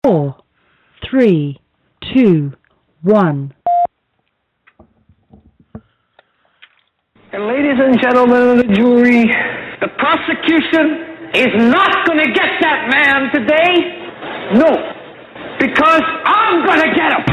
4, 3, 2, 1. And ladies and gentlemen of the jury, the prosecution is not going to get that man today. No, because I'm going to get him.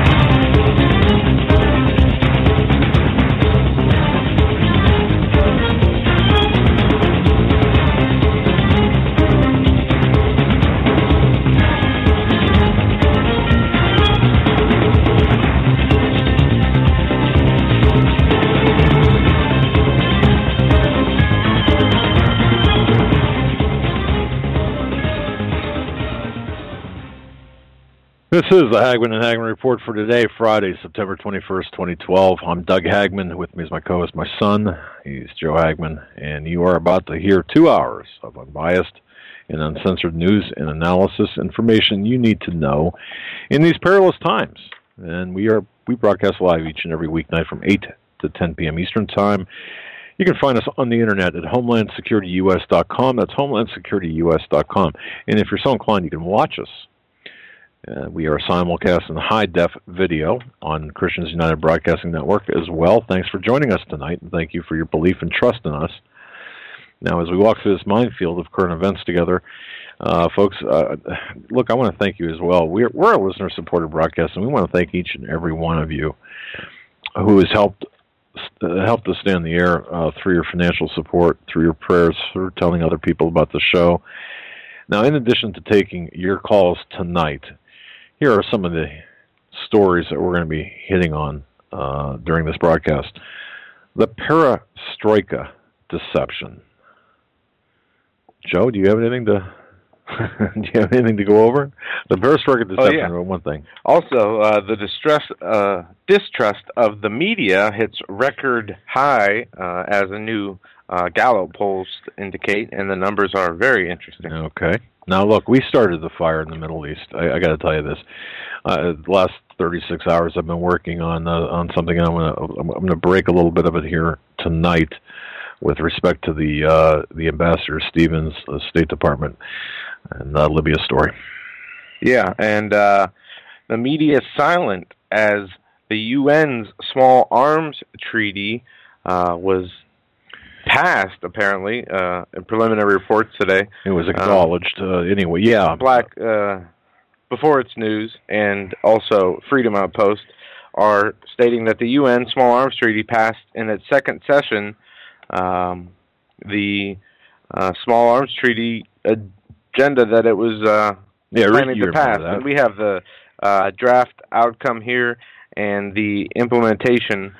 This is the Hagmann and Hagmann Report for today, Friday, September 21st, 2012. I'm Doug Hagmann. With me is my co-host, my son. He's Joe Hagmann, and you are about to hear 2 hours of unbiased and uncensored news and analysis information you need to know in these perilous times. And we broadcast live each and every weeknight from 8 to 10 p.m. Eastern Time. You can find us on the internet at HomelandSecurityUS.com. That's HomelandSecurityUS.com. And if you're so inclined, you can watch us. We are simulcast in high-def video on Christians United Broadcasting Network as well. Thanks for joining us tonight, and thank you for your belief and trust in us. Now, as we walk through this minefield of current events together, folks, look, I want to thank you as well. We're a listener-supported broadcast, and we want to thank each and every one of you who has helped us stay on the air through your financial support, through your prayers, through telling other people about the show. Now, in addition to taking your calls tonight, here are some of the stories that we're going to be hitting on during this broadcast. The perestroika deception. Joe, do you have anything to go over? The perestroika deception, one thing. Also, the distrust of the media hits record high as a new Gallup polls indicate, and the numbers are very interesting. Okay. Now, look, we started the fire in the Middle East. I got to tell you this. The last 36 hours I've been working on something, and I'm going to break a little bit of it here tonight with respect to the Ambassador Stevens State Department and Libya story. Yeah, and the media is silent as the UN's small arms treaty was passed, apparently, in preliminary reports today. It was acknowledged anyway, yeah. Before its news, and also Freedom Outpost, are stating that the UN Small Arms Treaty passed in its second session the Small Arms Treaty agenda that it was planning to pass. And we have the draft outcome here and the implementation,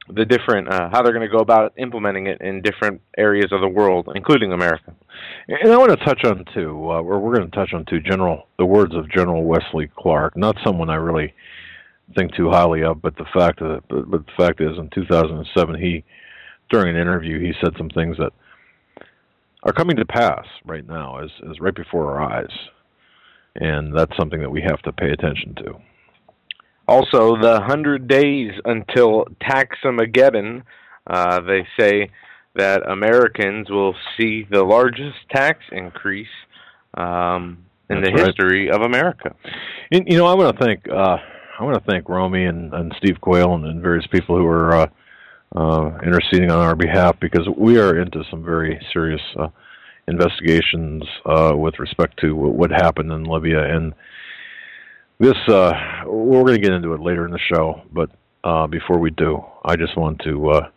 the different how they're going to go about implementing it in different areas of the world, including America. And I want to touch on we're going to touch on the words of General Wesley Clark. Not someone I really think too highly of, but the fact is, in 2007, during an interview, he said some things that are coming to pass right now, as right before our eyes, and that's something that we have to pay attention to. Also, the 100 days until Taxamageddon, they say that Americans will see the largest tax increase in the history of America. And, I want to thank Romy and Steve Quayle and various people who are interceding on our behalf, because we are into some very serious investigations with respect to what happened in Libya. And this, we're going to get into it later in the show, but before we do, I just want to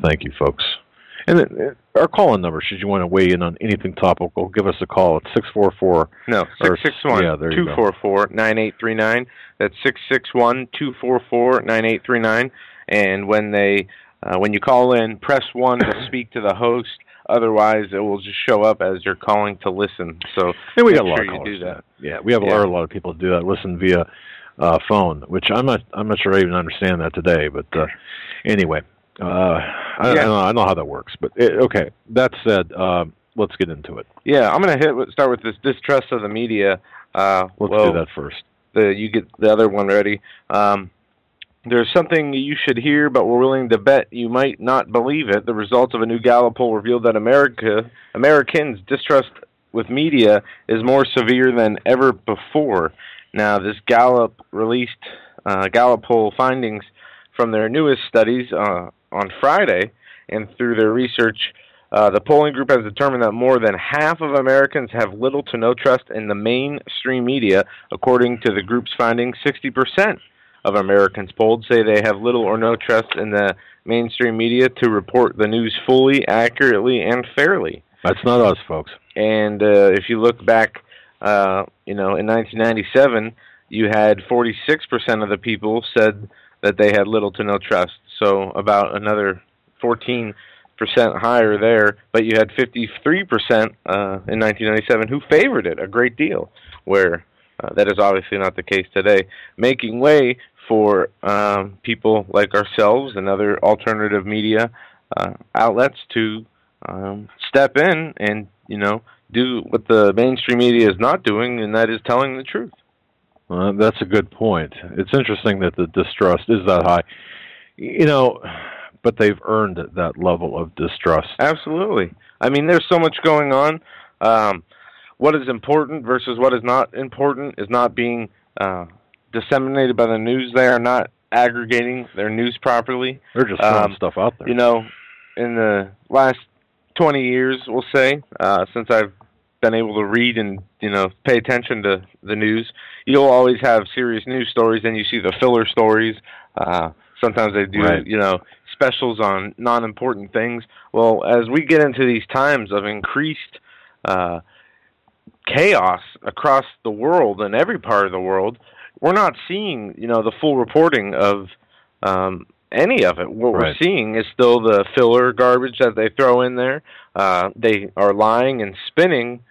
thank you, folks. And our call-in number, should you want to weigh in on anything topical, give us a call at 644. No, 661-244-9839. That's 661-244-9839. And when you call in, press 1 to speak to the host. Otherwise, it will just show up as you're calling to listen. So and we got a lot of callers do that. Yeah, we have a lot of people do that. Listen via phone, which I'm not sure I even understand that today. But anyway, I don't know how that works. But okay. That said, let's get into it. Yeah, I'm going to start with this distrust of the media. Let's do that first. You get the other one ready. There's something you should hear, but we're willing to bet you might not believe it. The results of a new Gallup poll revealed that Americans distrust with media is more severe than ever before. Now, this Gallup poll findings from their newest studies on Friday, and through their research, the polling group has determined that more than half of Americans have little to no trust in the mainstream media. According to the group's findings, 60% of Americans polled say they have little or no trust in the mainstream media to report the news fully, accurately, and fairly. That's not us, folks. And if you look back, in 1997, you had 46% of the people said that they had little to no trust. So about another 14% higher there. But you had 53% in 1997 who favored it a great deal, where that is obviously not the case today, making way for people like ourselves and other alternative media outlets to step in and, do what the mainstream media is not doing, and that is telling the truth. That's a good point. It's interesting that the distrust is that high, but they've earned that level of distrust. Absolutely. I mean, there's so much going on. What is important versus what is not important is not being disseminated by the news. They are not aggregating their news properly. They're just throwing stuff out there. In the last 20 years, we'll say, since I've been able to read and, pay attention to the news, you'll always have serious news stories, and you see the filler stories. Sometimes they do, right. Specials on non-important things. Well, as we get into these times of increased chaos across the world, in every part of the world, we're not seeing, the full reporting of any of it. What we're seeing is still the filler garbage that they throw in there. They are lying and spinning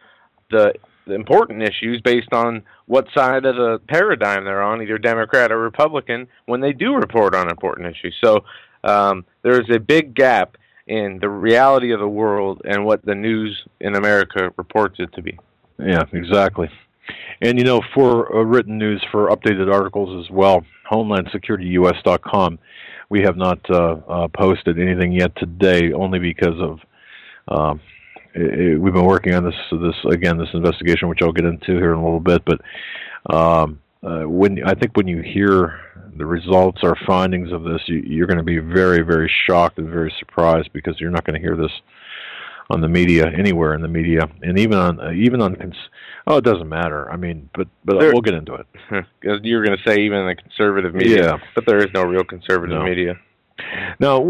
the important issues based on what side of the paradigm they're on, either Democrat or Republican, when they do report on important issues. So there's a big gap in the reality of the world and what the news in America reports it to be. Yeah, exactly. And, for written news, for updated articles as well, HomelandSecurityUS.com, we have not posted anything yet today, only because of we've been working on this investigation, which I'll get into here in a little bit. But when you hear the results or findings of this, you're going to be very, very shocked and very surprised, because you're not going to hear this on the media, anywhere in the media, and even on it doesn't matter. I mean, but we'll get into it. You're going to say even in the conservative media, but there is no real conservative media. Now,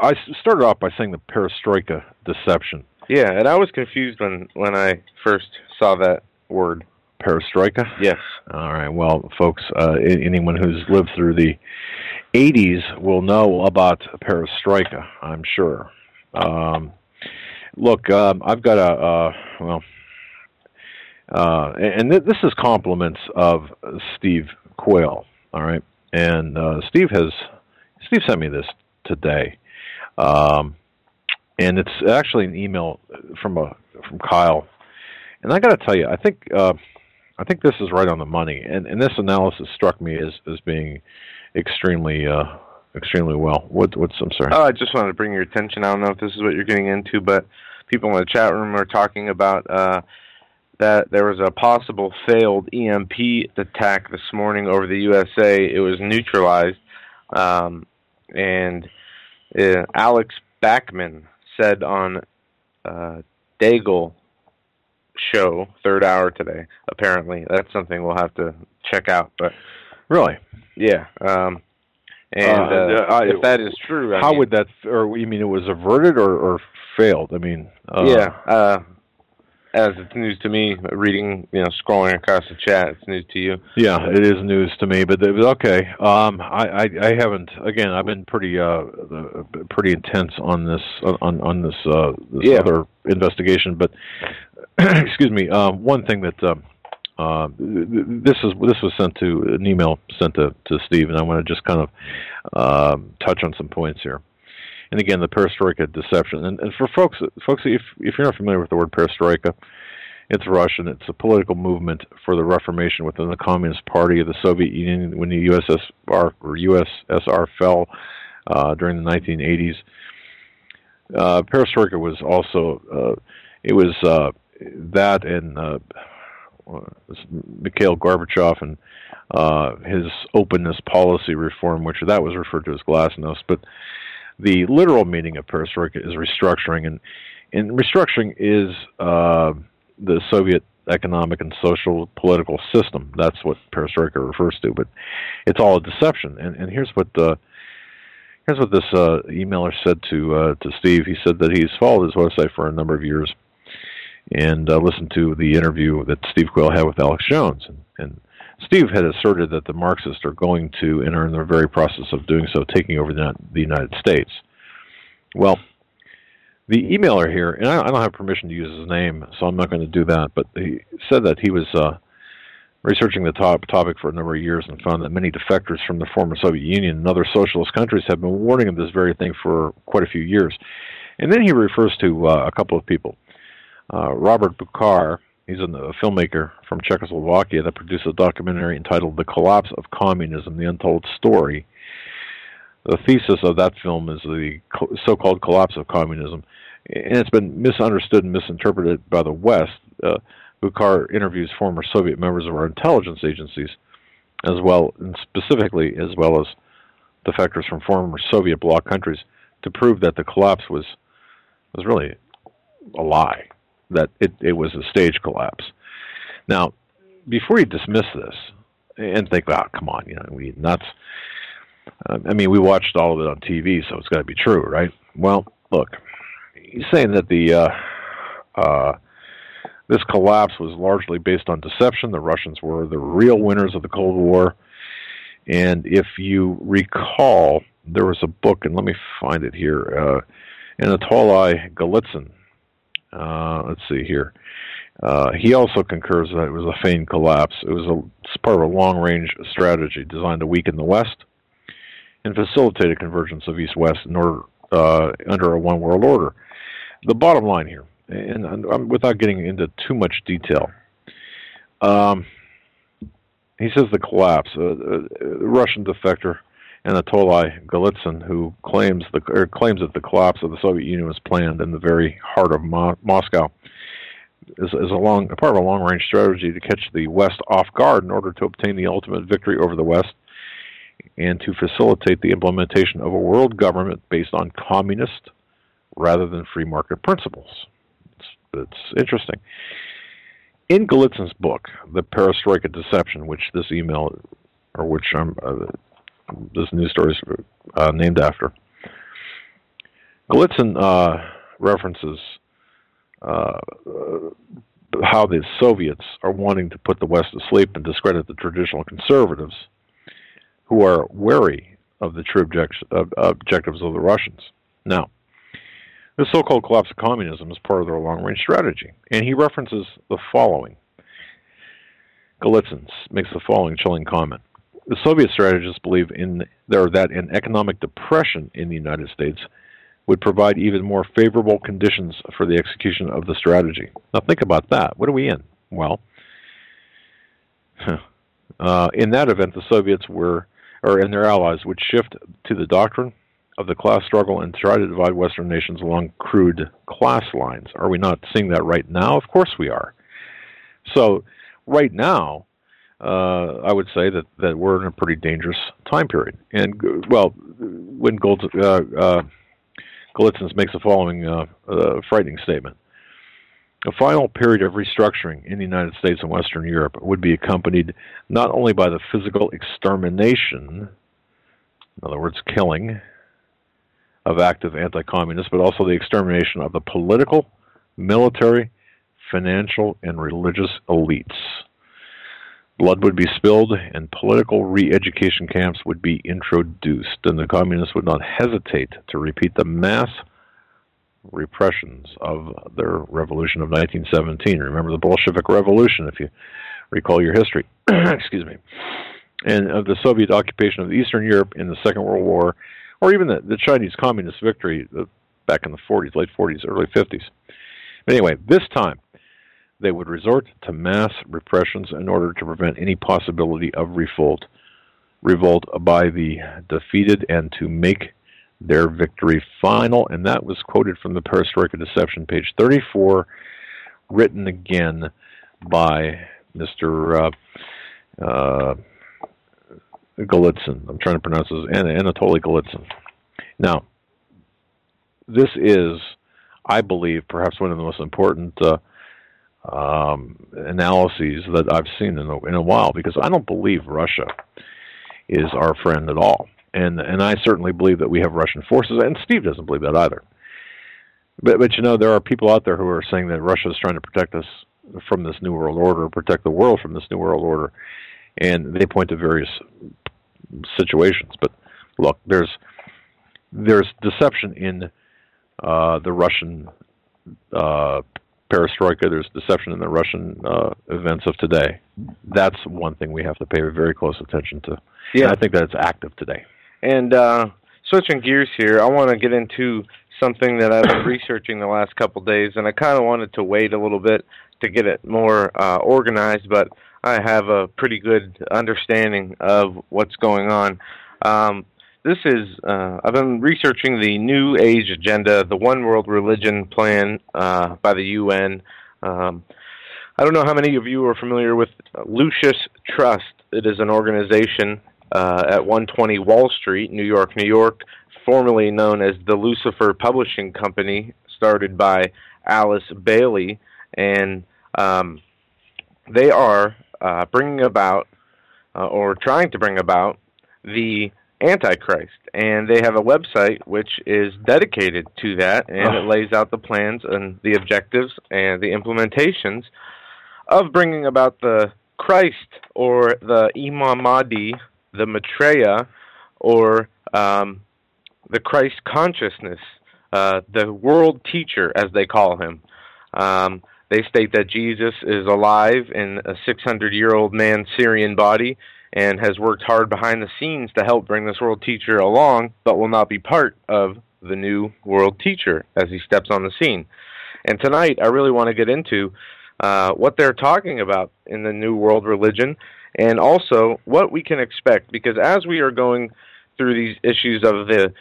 I started off by saying the perestroika deception. Yeah, and I was confused when I first saw that word. Perestroika? Yes. All right. Well, folks, anyone who's lived through the 80s will know about perestroika, I'm sure. Look, I've got and this is compliments of Steve Quayle, all right? And Steve sent me this today. And it's actually an email from Kyle. And I got to tell you, I think this is right on the money. And this analysis struck me as being extremely well. I'm sorry. Oh, I just wanted to bring your attention. I don't know if this is what you're getting into, but people in the chat room are talking about that there was a possible failed EMP attack this morning over the USA. It was neutralized. And Alex Bachman said on Daigle show, third hour today, apparently. That's something we'll have to check out. But really? Yeah. If that is true, would that, or you mean it was averted or failed? I mean, as it's news to me, reading, scrolling across the chat, it's news to you. Yeah, it is news to me, but it was okay. I haven't. Again, I've been pretty intense on this other investigation. But excuse me. One thing that this was sent to an email sent to Steve, and I want to just kind of touch on some points here. And again, the perestroika deception. And for folks, if you're not familiar with the word perestroika, it's Russian. It's a political movement for the reformation within the Communist Party of the Soviet Union when the USSR fell during the 1980s. Perestroika was also that and Mikhail Gorbachev and his openness policy reform, which that was referred to as glasnost, but the literal meaning of perestroika is restructuring, and restructuring is the Soviet economic and social political system. That's what perestroika refers to, but it's all a deception. And here's what this emailer said to Steve. He said that he's followed his website for a number of years and listened to the interview that Steve Quayle had with Alex Jones. And Steve had asserted that the Marxists are going to, and are in the very process of doing so, taking over the United States. Well, the emailer here, and I don't have permission to use his name, so I'm not going to do that, but he said that he was researching the topic for a number of years and found that many defectors from the former Soviet Union and other socialist countries have been warning of this very thing for quite a few years. And then he refers to a couple of people. Robert Buchar, he's a filmmaker from Czechoslovakia that produced a documentary entitled The Collapse of Communism, The Untold Story. The thesis of that film is the so-called collapse of communism, and it's been misunderstood and misinterpreted by the West. Buchar interviews former Soviet members of our intelligence agencies, as well, and specifically as well as defectors from former Soviet bloc countries, to prove that the collapse was really a lie, that it was a stage collapse. Now, before you dismiss this and think, "Wow, come on, we nuts." I mean, we watched all of it on TV, so it's got to be true, right? Well, look, he's saying that this collapse was largely based on deception. The Russians were the real winners of the Cold War. And if you recall, there was a book, and let me find it here, Anatoly Golitsyn. Let's see here. He also concurs that it was a feigned collapse. It's part of a long-range strategy designed to weaken the West and facilitate a convergence of East-West in order under a one-world order. The bottom line here, and without getting into too much detail, he says the collapse. The Russian defector Anatoly Golitsyn, who claims that the collapse of the Soviet Union was planned in the very heart of Moscow, is a part of a long-range strategy to catch the West off guard in order to obtain the ultimate victory over the West and to facilitate the implementation of a world government based on communist rather than free market principles. It's interesting. In Golitsyn's book, The Perestroika Deception, which this email, or which this news story is named after, Golitsyn references how the Soviets are wanting to put the West to sleep and discredit the traditional conservatives who are wary of the true objectives of the Russians. Now, this so-called collapse of communism is part of their long-range strategy, and he references the following. Golitsyn makes the following chilling comment. The Soviet strategists believe that an economic depression in the United States would provide even more favorable conditions for the execution of the strategy. Now think about that. What are we in? Well, in that event, the Soviets and their allies would shift to the doctrine of the class struggle and try to divide Western nations along crude class lines. Are we not seeing that right now? Of course we are. So right now, I would say that we're in a pretty dangerous time period. And, well, when Golitsyn makes the following frightening statement. A final period of restructuring in the United States and Western Europe would be accompanied not only by the physical extermination, in other words, killing, of active anti-communists, but also the extermination of the political, military, financial, and religious elites. Blood would be spilled, and political re-education camps would be introduced, and the communists would not hesitate to repeat the mass repressions of their revolution of 1917. Remember the Bolshevik Revolution, if you recall your history. Excuse me. And of the Soviet occupation of Eastern Europe in the Second World War, or even the Chinese Communist victory back in the 40s, late 40s, early 50s. But anyway, this time, they would resort to mass repressions in order to prevent any possibility of revolt by the defeated and to make their victory final. And that was quoted from the Perestroika Deception, page 34, written again by Mr. Golitsyn. I'm trying to pronounce this, Anatoly Golitsyn. Now, this is, I believe, perhaps one of the most important analyses that I've seen in a while, because I don't believe Russia is our friend at all. And I certainly believe that we have Russian forces, and Steve doesn't believe that either. But you know, there are people out there who are saying that Russia is trying to protect us from this New World Order, protect the world from this New World Order, and they point to various situations. But look, there's deception in the Russian perestroika. There's deception in the Russian events of today. That's one thing we have to pay very close attention to. Yeah, and I think that it's active today. And switching gears here, I want to get into something that I've been researching the last couple of days, and I kind of wanted to wait a little bit to get it more organized, but I have a pretty good understanding of what's going on. This is, I've been researching the New Age Agenda, the One World Religion Plan by the UN. I don't know how many of you are familiar with Lucis Trust. It is an organization at 120 Wall Street, New York, formerly known as the Lucifer Publishing Company, started by Alice Bailey, and they are bringing about, or trying to bring about, the Antichrist, and they have a website which is dedicated to that, and it lays out the plans and the objectives and the implementations of bringing about the Christ, or the Imam Mahdi, the Maitreya, or the Christ consciousness, the world teacher, as they call him. They state that Jesus is alive in a 600-year-old man's Syrian body and has worked hard behind the scenes to help bring this world teacher along, but will not be part of the new world teacher as he steps on the scene. And tonight, I really want to get into what they're talking about in the new world religion, and also what we can expect, because as we are going through these issues of the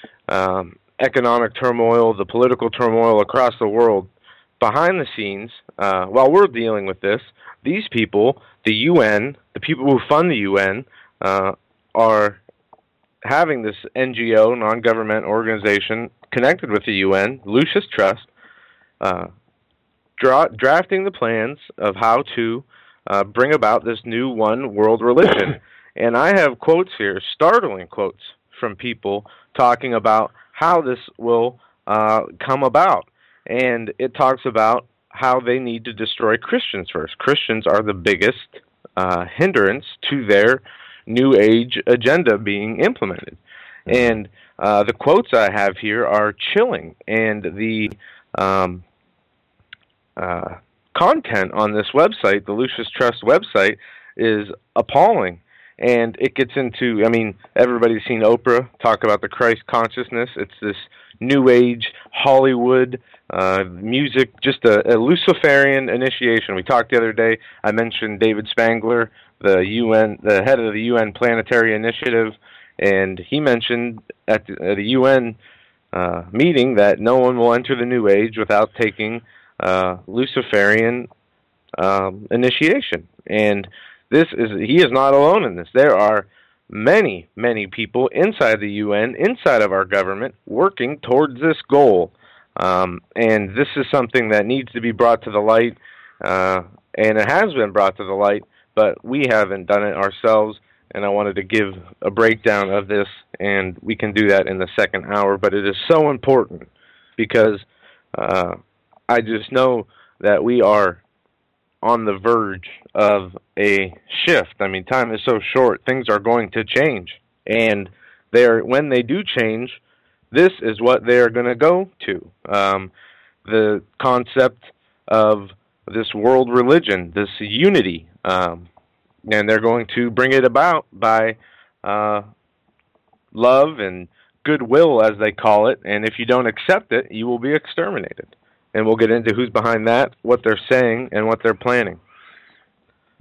economic turmoil, the political turmoil across the world, behind the scenes, while we're dealing with this, these people, the UN, the people who fund the UN, are having this NGO, non-government organization, connected with the UN, Lucis Trust, drafting the plans of how to bring about this new one world religion. And I have quotes here, startling quotes from people talking about how this will come about. And it talks about how they need to destroy Christians first. Christians are the biggest hindrance to their New Age agenda being implemented. And the quotes I have here are chilling, and the content on this website, the Lucis Trust website, is appalling. And it gets into, I mean, everybody's seen Oprah talk about the Christ consciousness. It's this New Age, Hollywood, music, just a Luciferian initiation. We talked the other day, I mentioned David Spangler, the head of the UN Planetary Initiative, and he mentioned at the UN meeting that no one will enter the New Age without taking Luciferian initiation. And he is not alone in this. There are many, many people inside the UN, inside of our government, working towards this goal. And this is something that needs to be brought to the light, and it has been brought to the light, but we haven't done it ourselves, and I wanted to give a breakdown of this, and we can do that in the second hour. But it is so important, because I just know that we are on the verge of a shift. I mean, time is so short. Things are going to change. And when they do change, this is what they are going to go to. The concept of this world religion, this unity. And they're going to bring it about by love and goodwill, as they call it. And if you don't accept it, you will be exterminated. And we'll get into who's behind that, what they're saying, and what they're planning.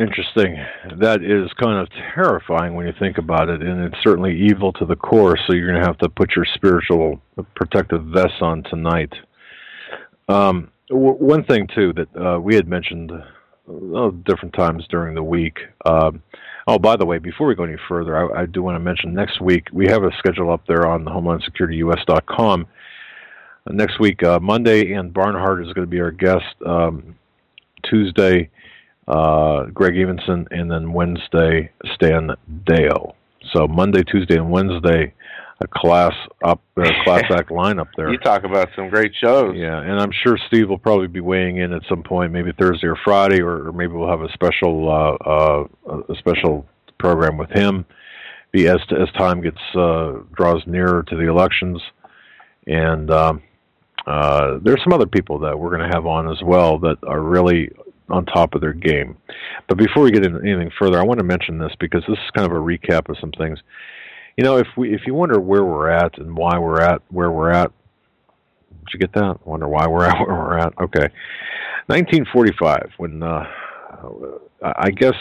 Interesting. That is kind of terrifying when you think about it, and it's certainly evil to the core, so you're going to have to put your spiritual protective vests on tonight. One thing, too, that we had mentioned different times during the week. By the way, before we go any further, I do want to mention next week, we have a schedule up there on the HomelandSecurityUS.com. Next week, Monday, Ann Barnhart is going to be our guest. Tuesday, Greg Evenson, and then Wednesday, Stan Deo. So Monday, Tuesday, and Wednesday, a class act lineup there. You talk about some great shows. Yeah, and I'm sure Steve will probably be weighing in at some point, maybe Thursday or Friday, or maybe we'll have a special program with him. As time draws nearer to the elections, and there's some other people that we're going to have on as well that are really on top of their game. But before we get into anything further, I want to mention this because this is kind of a recap of some things. If you wonder where we're at and why we're at where we're at, did you get that? Wonder why we're at where we're at? Okay. 1945, when I guess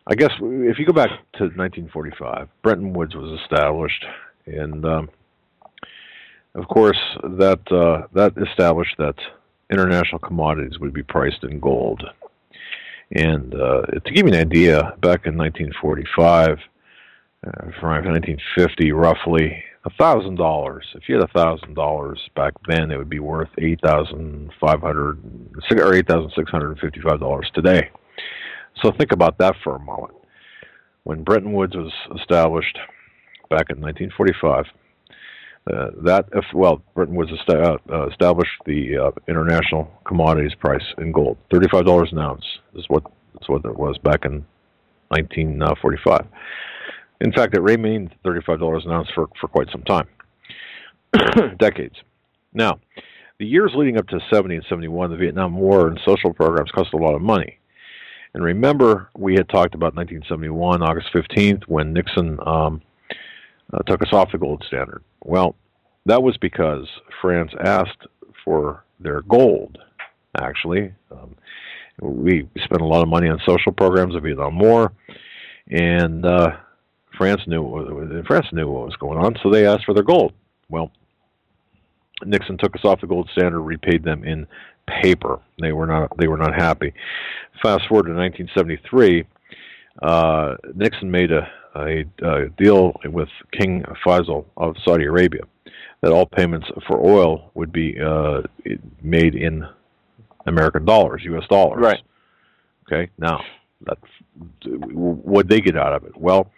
if you go back to 1945, Bretton Woods was established, and of course that established that international commodities would be priced in gold. And to give you an idea, back in 1945. From 1950, roughly $1,000. If you had $1,000 back then, it would be worth $8,500 or $8,655 today. So think about that for a moment. When Bretton Woods was established back in 1945, Bretton Woods established the international commodities price in gold. $35 an ounce is what it was back in 1945. In fact, it remained $35 an ounce for quite some time, decades. Now, the years leading up to 70 and 71, the Vietnam War and social programs cost a lot of money. And remember, we had talked about 1971, August 15th, when Nixon took us off the gold standard. Well, that was because France asked for their gold, actually. We spent a lot of money on social programs of the Vietnam War, and France knew what was going on, so they asked for their gold. Well, Nixon took us off the gold standard, repaid them in paper. They were not happy. Fast forward to 1973, Nixon made a deal with King Faisal of Saudi Arabia that all payments for oil would be made in American dollars, U.S. dollars. Right. Okay. Now, what'd they get out of it? Well,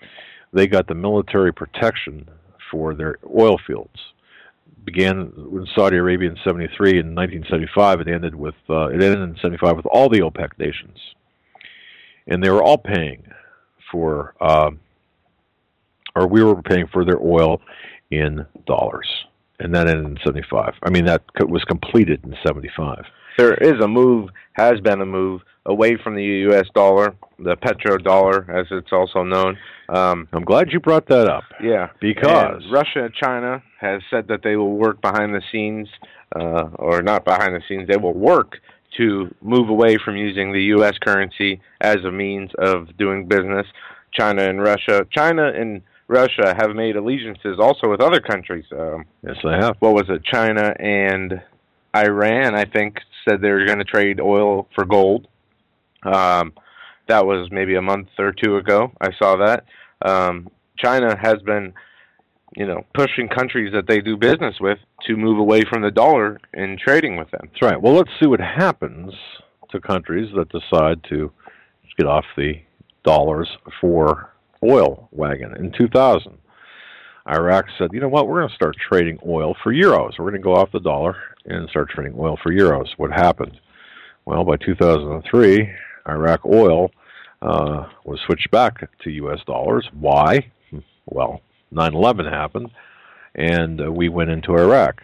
they got the military protection for their oil fields. Began in Saudi Arabia in 73. In 1975, it ended in 75 with all the OPEC nations, and they were all paying for, or we were paying for their oil in dollars, and that ended in 75. I mean, that was completed in 75. There is a move, has been a move, away from the U.S. dollar, the petrodollar, as it's also known. I'm glad you brought that up. Yeah. Because Russia and China has said that they will work behind the scenes, or not behind the scenes, they will work to move away from using the U.S. currency as a means of doing business. China and Russia have made allegiances also with other countries. Yes, they have. What was it? China and Iran, I think, said they were going to trade oil for gold. That was maybe a month or two ago. I saw that. China has been, pushing countries that they do business with to move away from the dollar in trading with them. That's right. Well, let's see what happens to countries that decide to get off the dollars for oil wagon. In 2000, Iraq said, you know what, we're going to start trading oil for euros. We're going to go off the dollar and start trading oil for euros. What happened? Well, by 2003, Iraq oil was switched back to U.S. dollars. Why? Well, 9/11 happened, and we went into Iraq.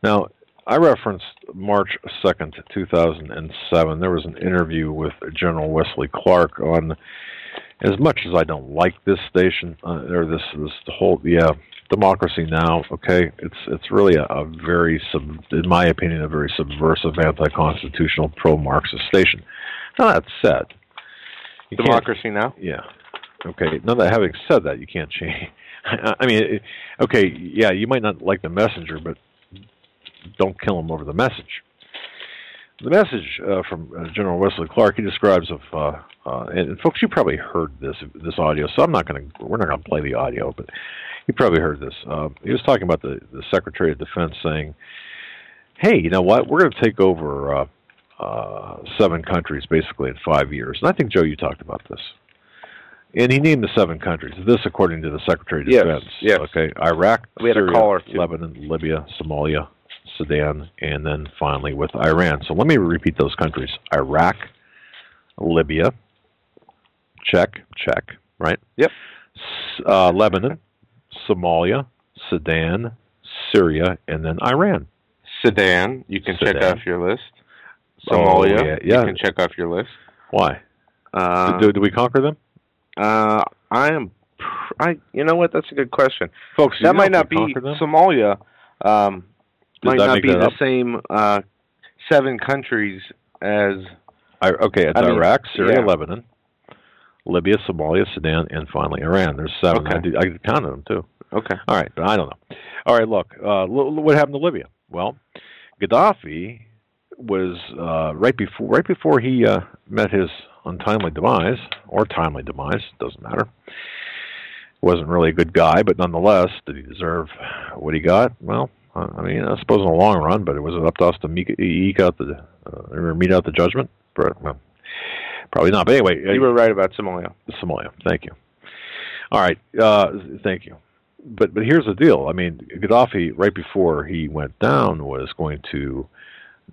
Now, I referenced March 2nd, 2007. There was an interview with General Wesley Clark on, as much as I don't like this station, or this whole, Democracy Now!, okay, it's really a very, in my opinion, a very subversive, anti-constitutional, pro-Marxist station. Now, that said, Democracy Now!? Yeah. Okay, now that having said that, you can't change. I mean, okay, yeah, you might not like the messenger, but don't kill him over the message. The message from General Wesley Clark, he describes and folks, you probably heard this audio, so we're not gonna play the audio, but you probably heard this. He was talking about the Secretary of Defense saying, "Hey, you know what? We're going to take over 7 countries basically in 5 years." And I think, Joe, you talked about this. And he named the 7 countries. This, according to the Secretary of Defense. Yes. Okay, Iraq, Syria, Lebanon, Libya, Somalia, Sudan, and then finally with Iran. So let me repeat those countries: Iraq, Libya, check, right? Yep. Lebanon, Somalia, Sudan, Syria, and then Iran. Sudan, you can check off your list. Somalia, you can check off your list. Why? Do we conquer them? You know what? That's a good question, folks. That might not be Somalia. Might not be the same 7 countries as. It's Iraq, Syria, Lebanon, Libya, Somalia, Sudan, and finally Iran. There's 7. Okay. I counted them too. Okay. All right, but I don't know. All right, look. What happened to Libya? Well, Gaddafi was right before he met his untimely demise, or timely demise, doesn't matter. Wasn't really a good guy, but nonetheless, did he deserve what he got? Well, I mean, I suppose in the long run, but was it up to us to meet out the judgment? Well, probably not. But anyway, you were right about Somalia. Thank you. All right, thank you. But here's the deal. I mean, Gaddafi, right before he went down, was going to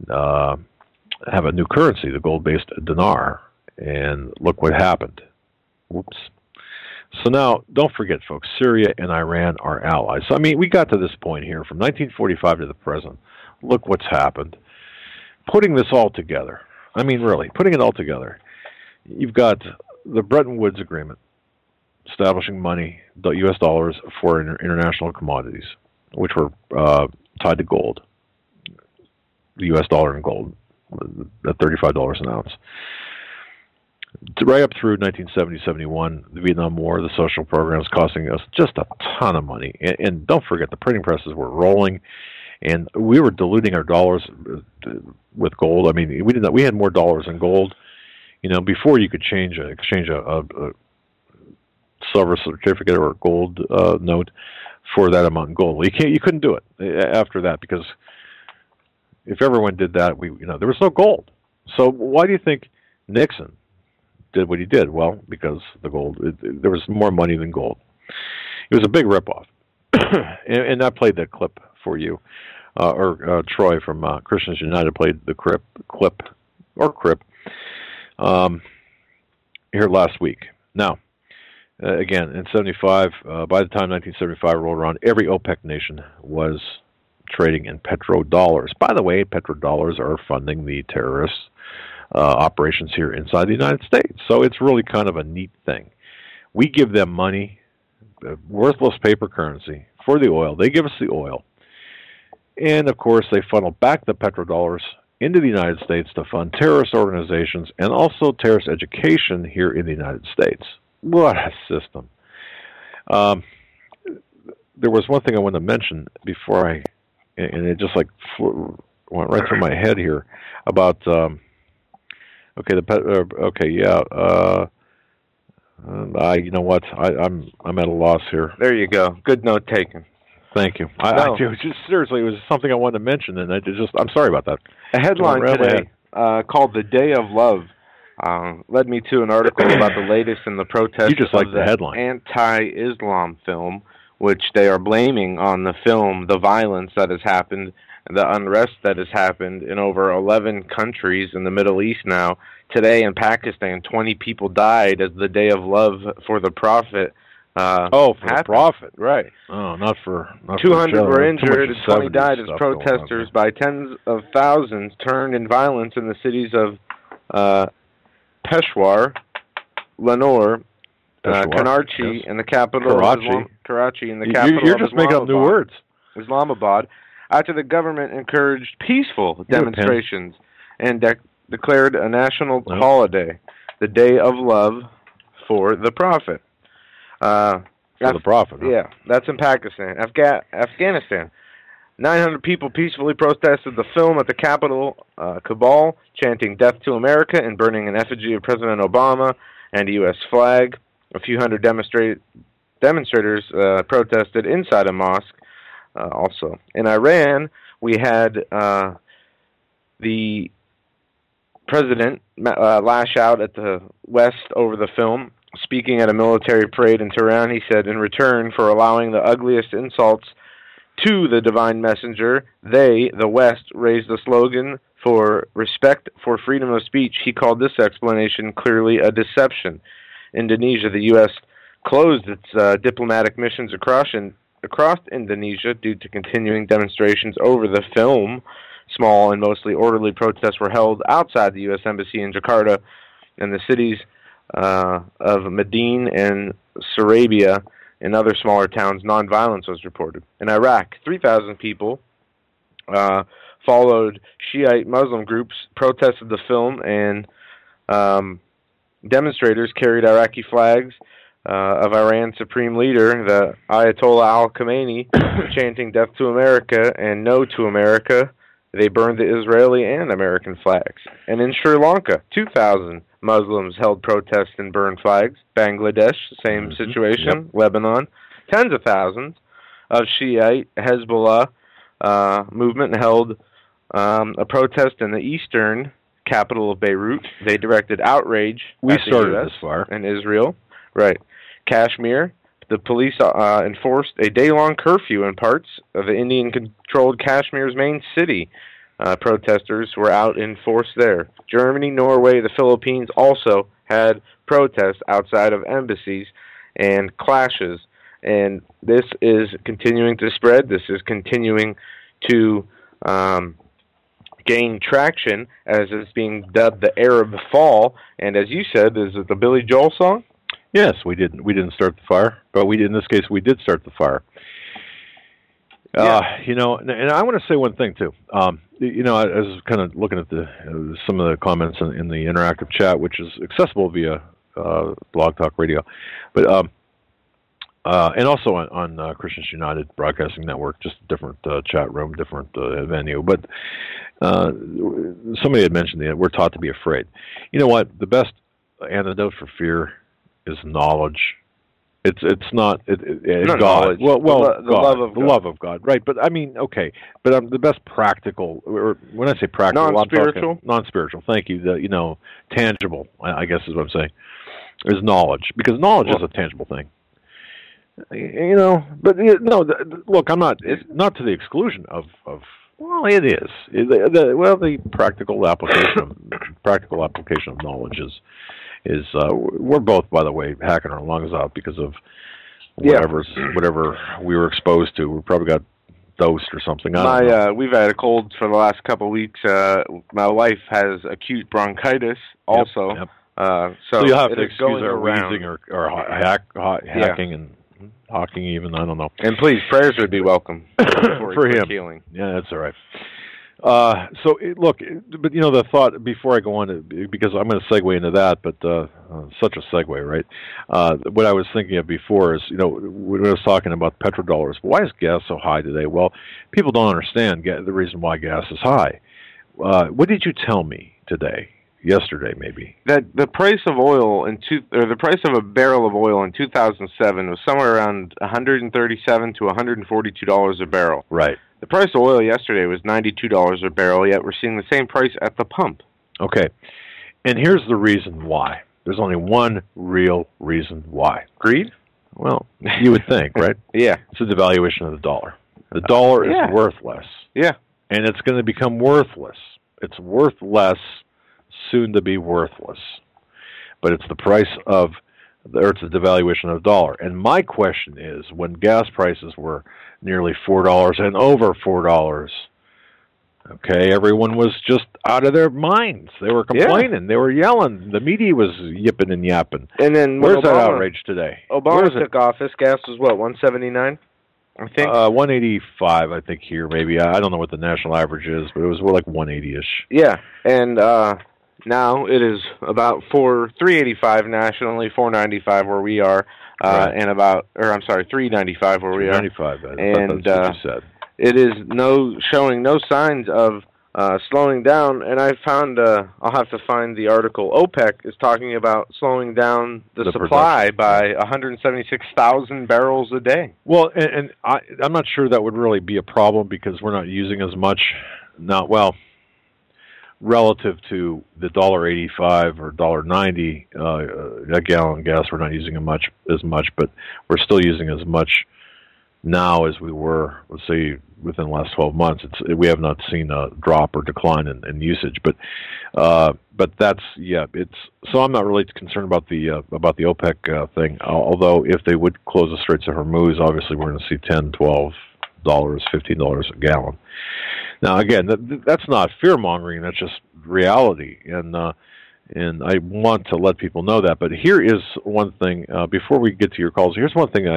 have a new currency, the gold-based dinar. And look what happened. Whoops. So now, don't forget, folks, Syria and Iran are allies. So, I mean, we got to this point here, from 1945 to the present. Look what's happened. Putting this all together, I mean, really, putting it all together, you've got the Bretton Woods Agreement, establishing money, the U.S. dollars for international commodities, which were tied to gold. The U.S. dollar and gold at $35 an ounce. Right up through 1970-71, the Vietnam War, the social programs costing us just a ton of money. And don't forget, the printing presses were rolling, and we were diluting our dollars with gold. I mean, we had more dollars than gold. You know, before you could exchange a silver certificate or a gold note for that amount in gold. You couldn't do it after that, because if everyone did that, there was no gold. So why do you think Nixon did what he did? Well, because the gold, there was more money than gold. It was a big ripoff. and I played that clip for you, or Troy from Christians United played the clip here last week. Now, again, in 75, by the time 1975 rolled around, every OPEC nation was trading in petrodollars. By the way, petrodollars are funding the terrorist operations here inside the United States. So it's really kind of a neat thing. We give them money, worthless paper currency, for the oil. They give us the oil. And, of course, they funnel back the petrodollars into the United States to fund terrorist organizations and also terrorist education here in the United States. What a system. There was one thing I wanted to mention before and it just like went right through my head here about you know what, I'm at a loss here. There you go. Good note taken. Thank you. I just seriously, it was something I wanted to mention, and I'm sorry about that. A headline today called "The Day of Love" led me to an article about the latest in the protests of the anti-Islam film, which they are blaming on the film the violence that has happened, the unrest that has happened in over 11 countries in the Middle East now. Today in Pakistan, 20 people died as the Day of Love for the Prophet. For the Prophet, right. Oh, not for 200 were injured and 20 died as protesters by tens of thousands turned in violence in the cities of Peshawar, Lanore, Karachi, and the capital Karachi, and the capital You're just making up new words. Islamabad, after the government encouraged peaceful demonstrations and declared a national holiday, the Day of Love for the Prophet. For the Prophet. Huh? Yeah, that's in Pakistan. Afghanistan. 900 people peacefully protested the film at the Capitol, Kabul, chanting "Death to America" and burning an effigy of President Obama and a U.S. flag. A few hundred demonstrators protested inside a mosque also. In Iran, we had the president lash out at the West over the film. Speaking at a military parade in Tehran, he said, in return for allowing the ugliest insults to the divine messenger, they, the West, raised the slogan for respect for freedom of speech. He called this explanation clearly a deception. Indonesia, the U.S. closed its diplomatic missions across Indonesia due to continuing demonstrations over the film. Small and mostly orderly protests were held outside the U.S. Embassy in Jakarta and the cities of Medine and Surabaya. In other smaller towns, nonviolence was reported. In Iraq, 3,000 people followed Shiite Muslim groups, protested the film, and demonstrators carried Iraqi flags of Iran's supreme leader, the Ayatollah al-Khamenei, chanting "Death to America" and "No to America." They burned the Israeli and American flags. And in Sri Lanka, 2,000 Muslims held protests and burned flags. Bangladesh, same situation. Yep. Lebanon, tens of thousands of Shiite Hezbollah movement held a protest in the eastern capital of Beirut. They directed outrage We at started the US this far. and Israel. Right. Kashmir, the police enforced a day-long curfew in parts of the Indian-controlled Kashmir's main city. Protesters were out in force there. Germany, Norway, the Philippines also had protests outside of embassies and clashes. And this is continuing to spread. This is continuing to gain traction as it's being dubbed the Arab Fall. And as you said, is it the Billy Joel song? Yes, we didn't start the fire, but in this case we did start the fire. You know, and I want to say one thing too. You know, I was kind of looking at some of the comments in the interactive chat, which is accessible via Blog Talk Radio, but and also on Christians United Broadcasting Network, just a different chat room, different venue. But somebody had mentioned that we're taught to be afraid. You know what? The best antidote for fear is knowledge. It's not God. Knowledge. Well, the God, the love of God, right? But I mean, okay. But the best practical, or when I say practical, non-spiritual. Non-spiritual. Thank you. Tangible. I guess is what I'm saying. Is knowledge, because knowledge is a tangible thing. You know, but look, I'm not. It's not to the exclusion of. Well, it is. The practical application of knowledge is we're both, by the way, hacking our lungs out because of whatever we were exposed to. We probably got dosed or something. We've had a cold for the last couple of weeks. My wife has acute bronchitis also. Yep. So you'll have to excuse our wheezing or hacking and hawking even. I don't know. And please, prayers would be welcome for him. Healing. Yeah, that's all right. Look, but the thought before I go on, because I'm going to segue into that, but such a segue, right? What I was thinking of before is, when I was talking about petrodollars, why is gas so high today? Well, people don't understand the reason why gas is high. What did you tell me today? Yesterday, maybe, that the price of oil the price of a barrel of oil in 2007 was somewhere around $137 to $142 a barrel. Right. The price of oil yesterday was $92 a barrel, yet we're seeing the same price at the pump. Okay. And here's the reason why. There's only one real reason why. Greed? Well, you would think, right? Yeah. It's the devaluation of the dollar. The dollar is worthless. Yeah. And it's going to become worthless. It's worth less, soon to be worthless. But it's the price of, or it's the devaluation of the dollar. And my question is, when gas prices were nearly $4 and over $4, okay, everyone was just out of their minds. They were complaining. They were yelling. The media was yipping and yapping. And then where's that outrage today? Obama took office. Gas was what, $179? I think 185. I think here maybe. I don't know what the national average is, but it was more like 180ish. Yeah, and now it is about $385 nationally, $495 where we are, right. And $395 where we are. $395. And that's what you said. it is showing no signs of slowing down. And I found, I'll have to find the article, OPEC is talking about slowing down the supply by 176,000 barrels a day. Well, and I'm not sure that would really be a problem because we're not using as much now. Well, relative to the $1.85 or $1.90 a gallon gas, we're not using as much, but we're still using as much now as we were, let's say, within the last 12 months. We have not seen a drop or decline in usage, but that's so I'm not really concerned about the OPEC thing. Although if they would close the Straits of Hormuz, obviously we're going to see $10, $12, $15 a gallon. Now, again, that's not fear-mongering. That's just reality, and I want to let people know that. But here is one thing, before we get to your calls, here's one thing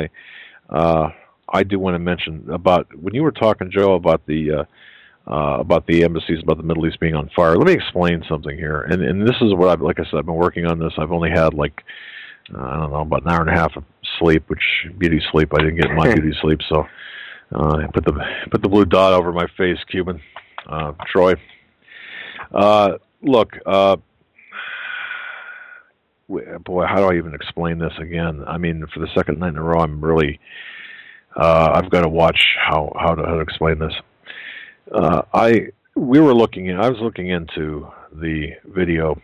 I do want to mention about when you were talking, Joe, about the embassies, about the Middle East being on fire. Let me explain something here, and this is what like I said, I've been working on this. I've only had about an hour and a half of sleep, which beauty sleep. I didn't get my beauty sleep, so I put the blue dot over my face, Cuban, Troy. Look, boy, how do I even explain this again? I mean, for the second night in a row, I'm really. I've got to watch how to explain this. I was looking into the video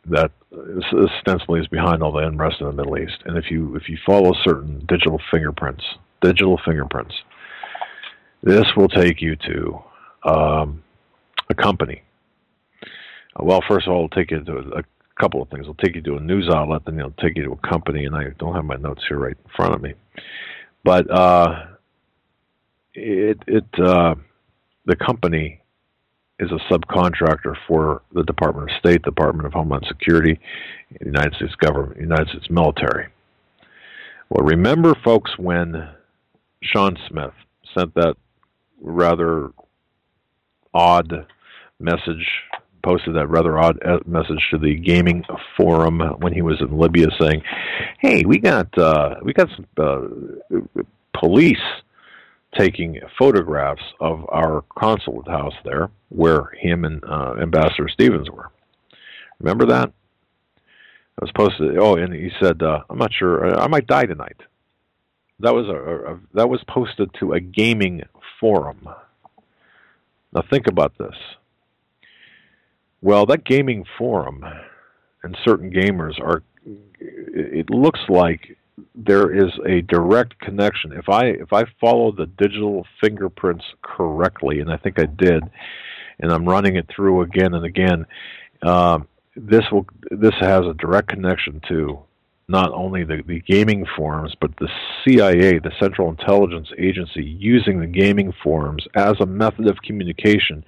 that ostensibly is behind all the unrest in the Middle East, and if you follow certain digital fingerprints, this will take you to a company. Well, first of all, it'll take you to a couple of things. It'll take you to a news outlet, then it'll take you to a company, and I don't have my notes here right in front of me. But the company is a subcontractor for the Department of State, Department of Homeland Security, the United States government, United States military. Well, remember, folks, when Sean Smith sent that rather odd message, posted that rather odd message to the gaming forum when he was in Libya, saying, "Hey, we got some police taking photographs of our consulate house there, where him and Ambassador Stevens were." Remember that? It was posted. Oh, and he said, "I'm not sure. I might die tonight." That was posted to a gaming forum. Now think about this. Well, that gaming forum and certain gamers it looks like there is a direct connection. If I follow the digital fingerprints correctly, and I think I did, and I'm running it through again and again, this has a direct connection to not only the gaming forums, but the CIA, the Central Intelligence Agency, using the gaming forums as a method of communication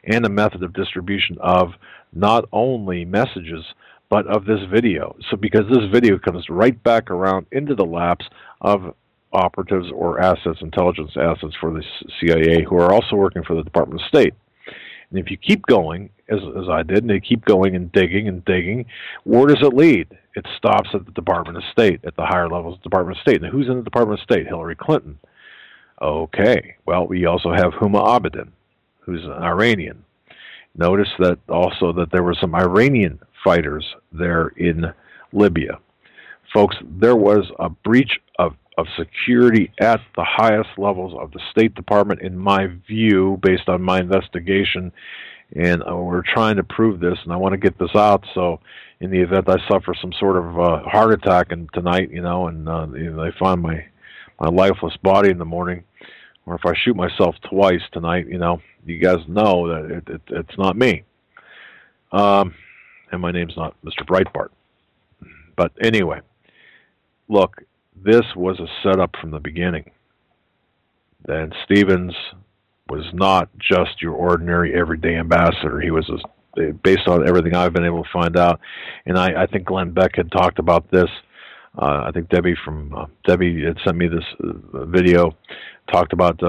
and a method of distribution of not only messages, but of this video. So because this video comes right back around into the laps of operatives or intelligence assets for the CIA, who are also working for the Department of State. And if you keep going, as I did, and they keep going and digging, where does it lead? It stops at the Department of State, at the higher levels of the Department of State. Now, who's in the Department of State? Hillary Clinton. Okay. Well, we also have Huma Abedin, who's an Iranian. Notice that also that there were some Iranian fighters there in Libya. Folks, there was a breach of security at the highest levels of the State Department, in my view, based on my investigation, and we're trying to prove this, and I want to get this out, so in the event I suffer some sort of heart attack tonight, and they find my lifeless body in the morning, or if I shoot myself twice tonight, you guys know that it's not me. And my name's not Mr. Breitbart. But anyway, look, this was a setup from the beginning. And Stevens was not just your ordinary everyday ambassador. He was, based on everything I've been able to find out, and I think Glenn Beck had talked about this. I think Debbie had sent me this video, talked about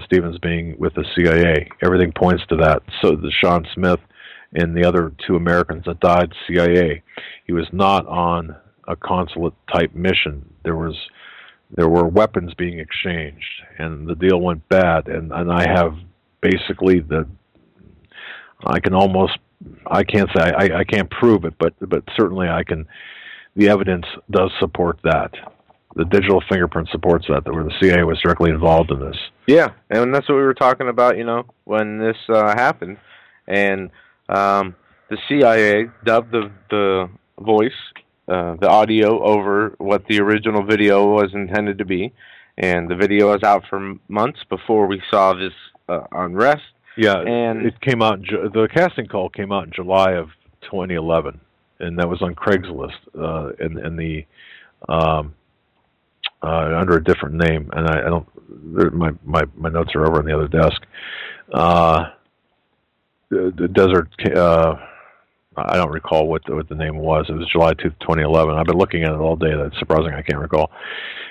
Stevens being with the CIA. Everything points to that. So the Sean Smith and the other two Americans that died, CIA. He was not on a consulate-type mission. There was there were weapons being exchanged, and the deal went bad. And I have basically I can't say I can't prove it, but certainly I can. The evidence does support that. The digital fingerprint supports that where the CIA was directly involved in this. Yeah, and that's what we were talking about, when this happened. And the CIA dubbed the voice, the audio, over what the original video was intended to be. And the video was out for months before we saw this unrest. Yeah, and it came out. The casting call came out in July of 2011, and that was on Craigslist, and the under a different name. And I don't. My notes are over on the other desk. The Desert. I don't recall what the name was. It was July 2011. I've been looking at it all day. That's surprising. I can't recall.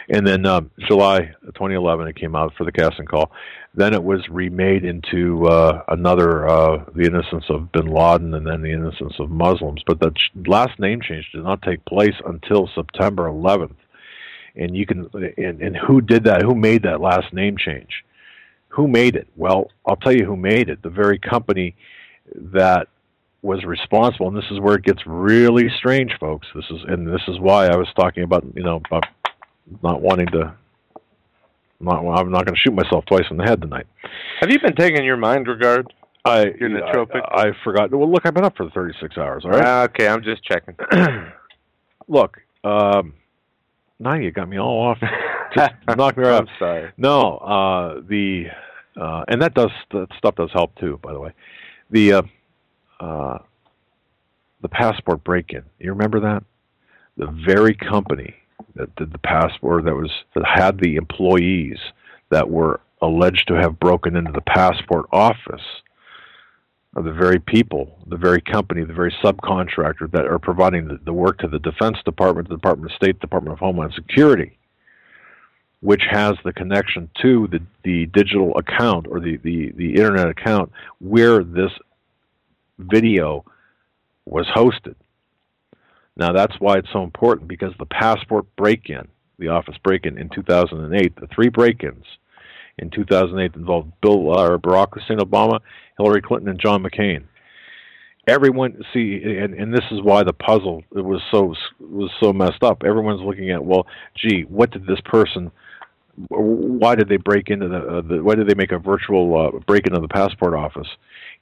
And then July 2011, it came out for the casting call. Then it was remade into another, The Innocence of Bin Laden, and then The Innocence of Muslims. But the last name change did not take place until September 11th. And you can, and who did that? Who made that last name change? Who made it? Well, I'll tell you who made it. The very company that was responsible, and this is where it gets really strange, folks. This is why I was talking about, about not wanting to. I'm not going to shoot myself twice in the head tonight. Have you been taking your mind regard? Your nootropic? I forgot. Well, look, I've been up for 36 hours. All right. Okay, I'm just checking. Look, now you got me all off. Just knock me right I'm sorry. No, and that stuff does help too. By the way, the passport break-in. You remember that? The very company that did the passport, that had the employees that were alleged to have broken into the passport office, are the very people, the very company, the very subcontractor that are providing the work to the Defense Department, the Department of State, Department of Homeland Security, which has the connection to the digital account or the internet account where this video was hosted. Now that's why it's so important, because the passport break-in, the office break-in in 2008, the three break-ins in 2008 involved Barack Hussein Obama, Hillary Clinton, and John McCain. Everyone, and this is why the puzzle was so messed up. Everyone's looking at, well, gee, what did this person? Why did they break into why did they make a virtual break-in of the passport office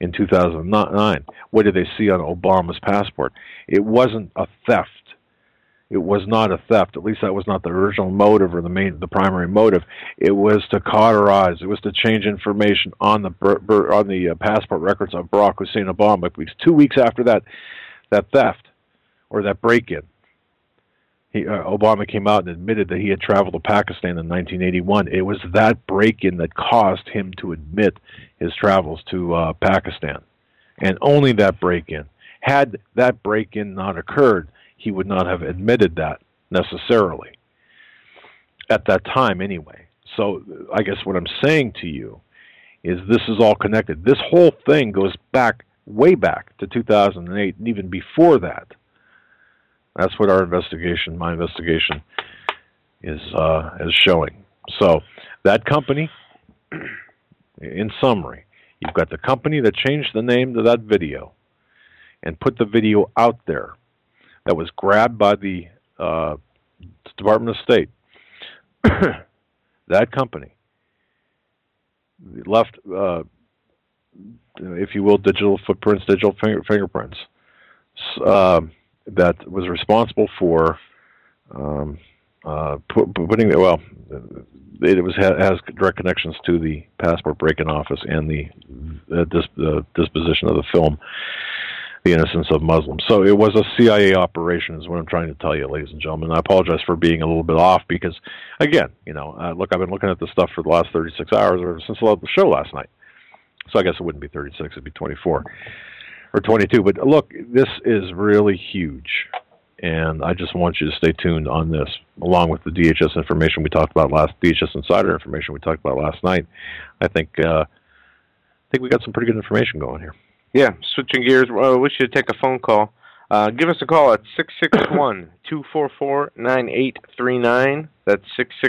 in 2009? What did they see on Obama's passport? It wasn't a theft. It was not a theft. At least that was not the original motive or the primary motive. It was to cauterize. It was to change information on the passport records of Barack Hussein Obama. Because 2 weeks after that theft or that break-in, Obama came out and admitted that he had traveled to Pakistan in 1981. It was that break-in that caused him to admit his travels to Pakistan, and only that break-in. Had that break-in not occurred, he would not have admitted that necessarily at that time anyway. So I guess what I'm saying to you is this is all connected. This whole thing goes back, way back to 2008, and even before that. That's what my investigation is showing. So that company, in summary, you've got the company that changed the name to that video and put the video out there that was grabbed by the Department of State. That company left, if you will, digital footprints, digital fingerprints. That was responsible for putting has direct connections to the passport break-in office and the disposition of the film, The Innocence of Muslims. So it was a CIA operation, is what I'm trying to tell you, ladies and gentlemen. I apologize for being a little bit off because, again, look, I've been looking at this stuff for the last 36 hours or since the show last night. So I guess it wouldn't be 36, it'd be 24. Or 22, but look, this is really huge, and I just want you to stay tuned on this, along with the DHS information we talked about DHS Insider information we talked about last night. I think we got some pretty good information going here. Yeah, switching gears, we should take a phone call. Give us a call at 661-244-9839. That's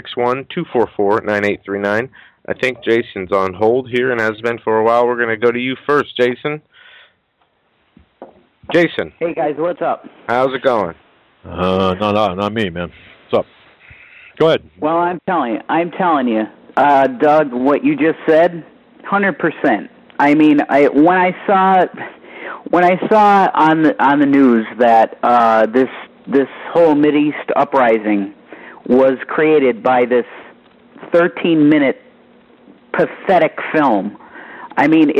661-244-9839. I think Jason's on hold here and has been for a while. We're going to go to you first, Jason. Jason. Hey, guys, what's up? How's it going? No, not me, man. What's up? Go ahead. Well, I'm telling you, Doug, what you just said, 100%. I mean, when I saw on the news that this whole Mideast uprising was created by this 13-minute pathetic film, I mean,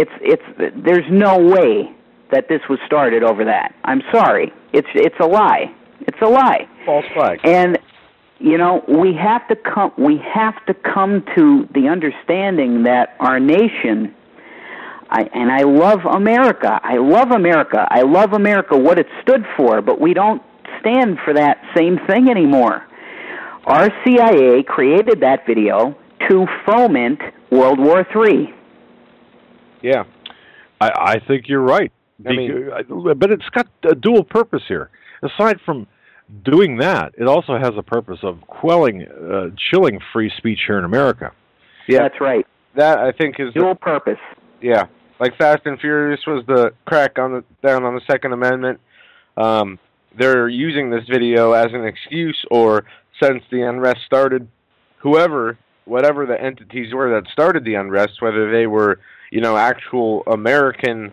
there's no way that this was started over that. I'm sorry, it's a lie. It's a lie. False flag. And you know, we have to come to the understanding that our nation. I love America. I love America. I love America, what it stood for, but we don't stand for that same thing anymore. Our CIA created that video to foment World War III. Yeah. I think you're right. But it's got a dual purpose here. Aside from doing that, it also has a purpose of chilling free speech here in America. Yeah, that's right. That, I think, is dual purpose. Yeah. Like Fast and Furious was the crack down on the Second Amendment. They're using this video as an excuse, or since the unrest started, whatever the entities were that started the unrest, whether they were, actual American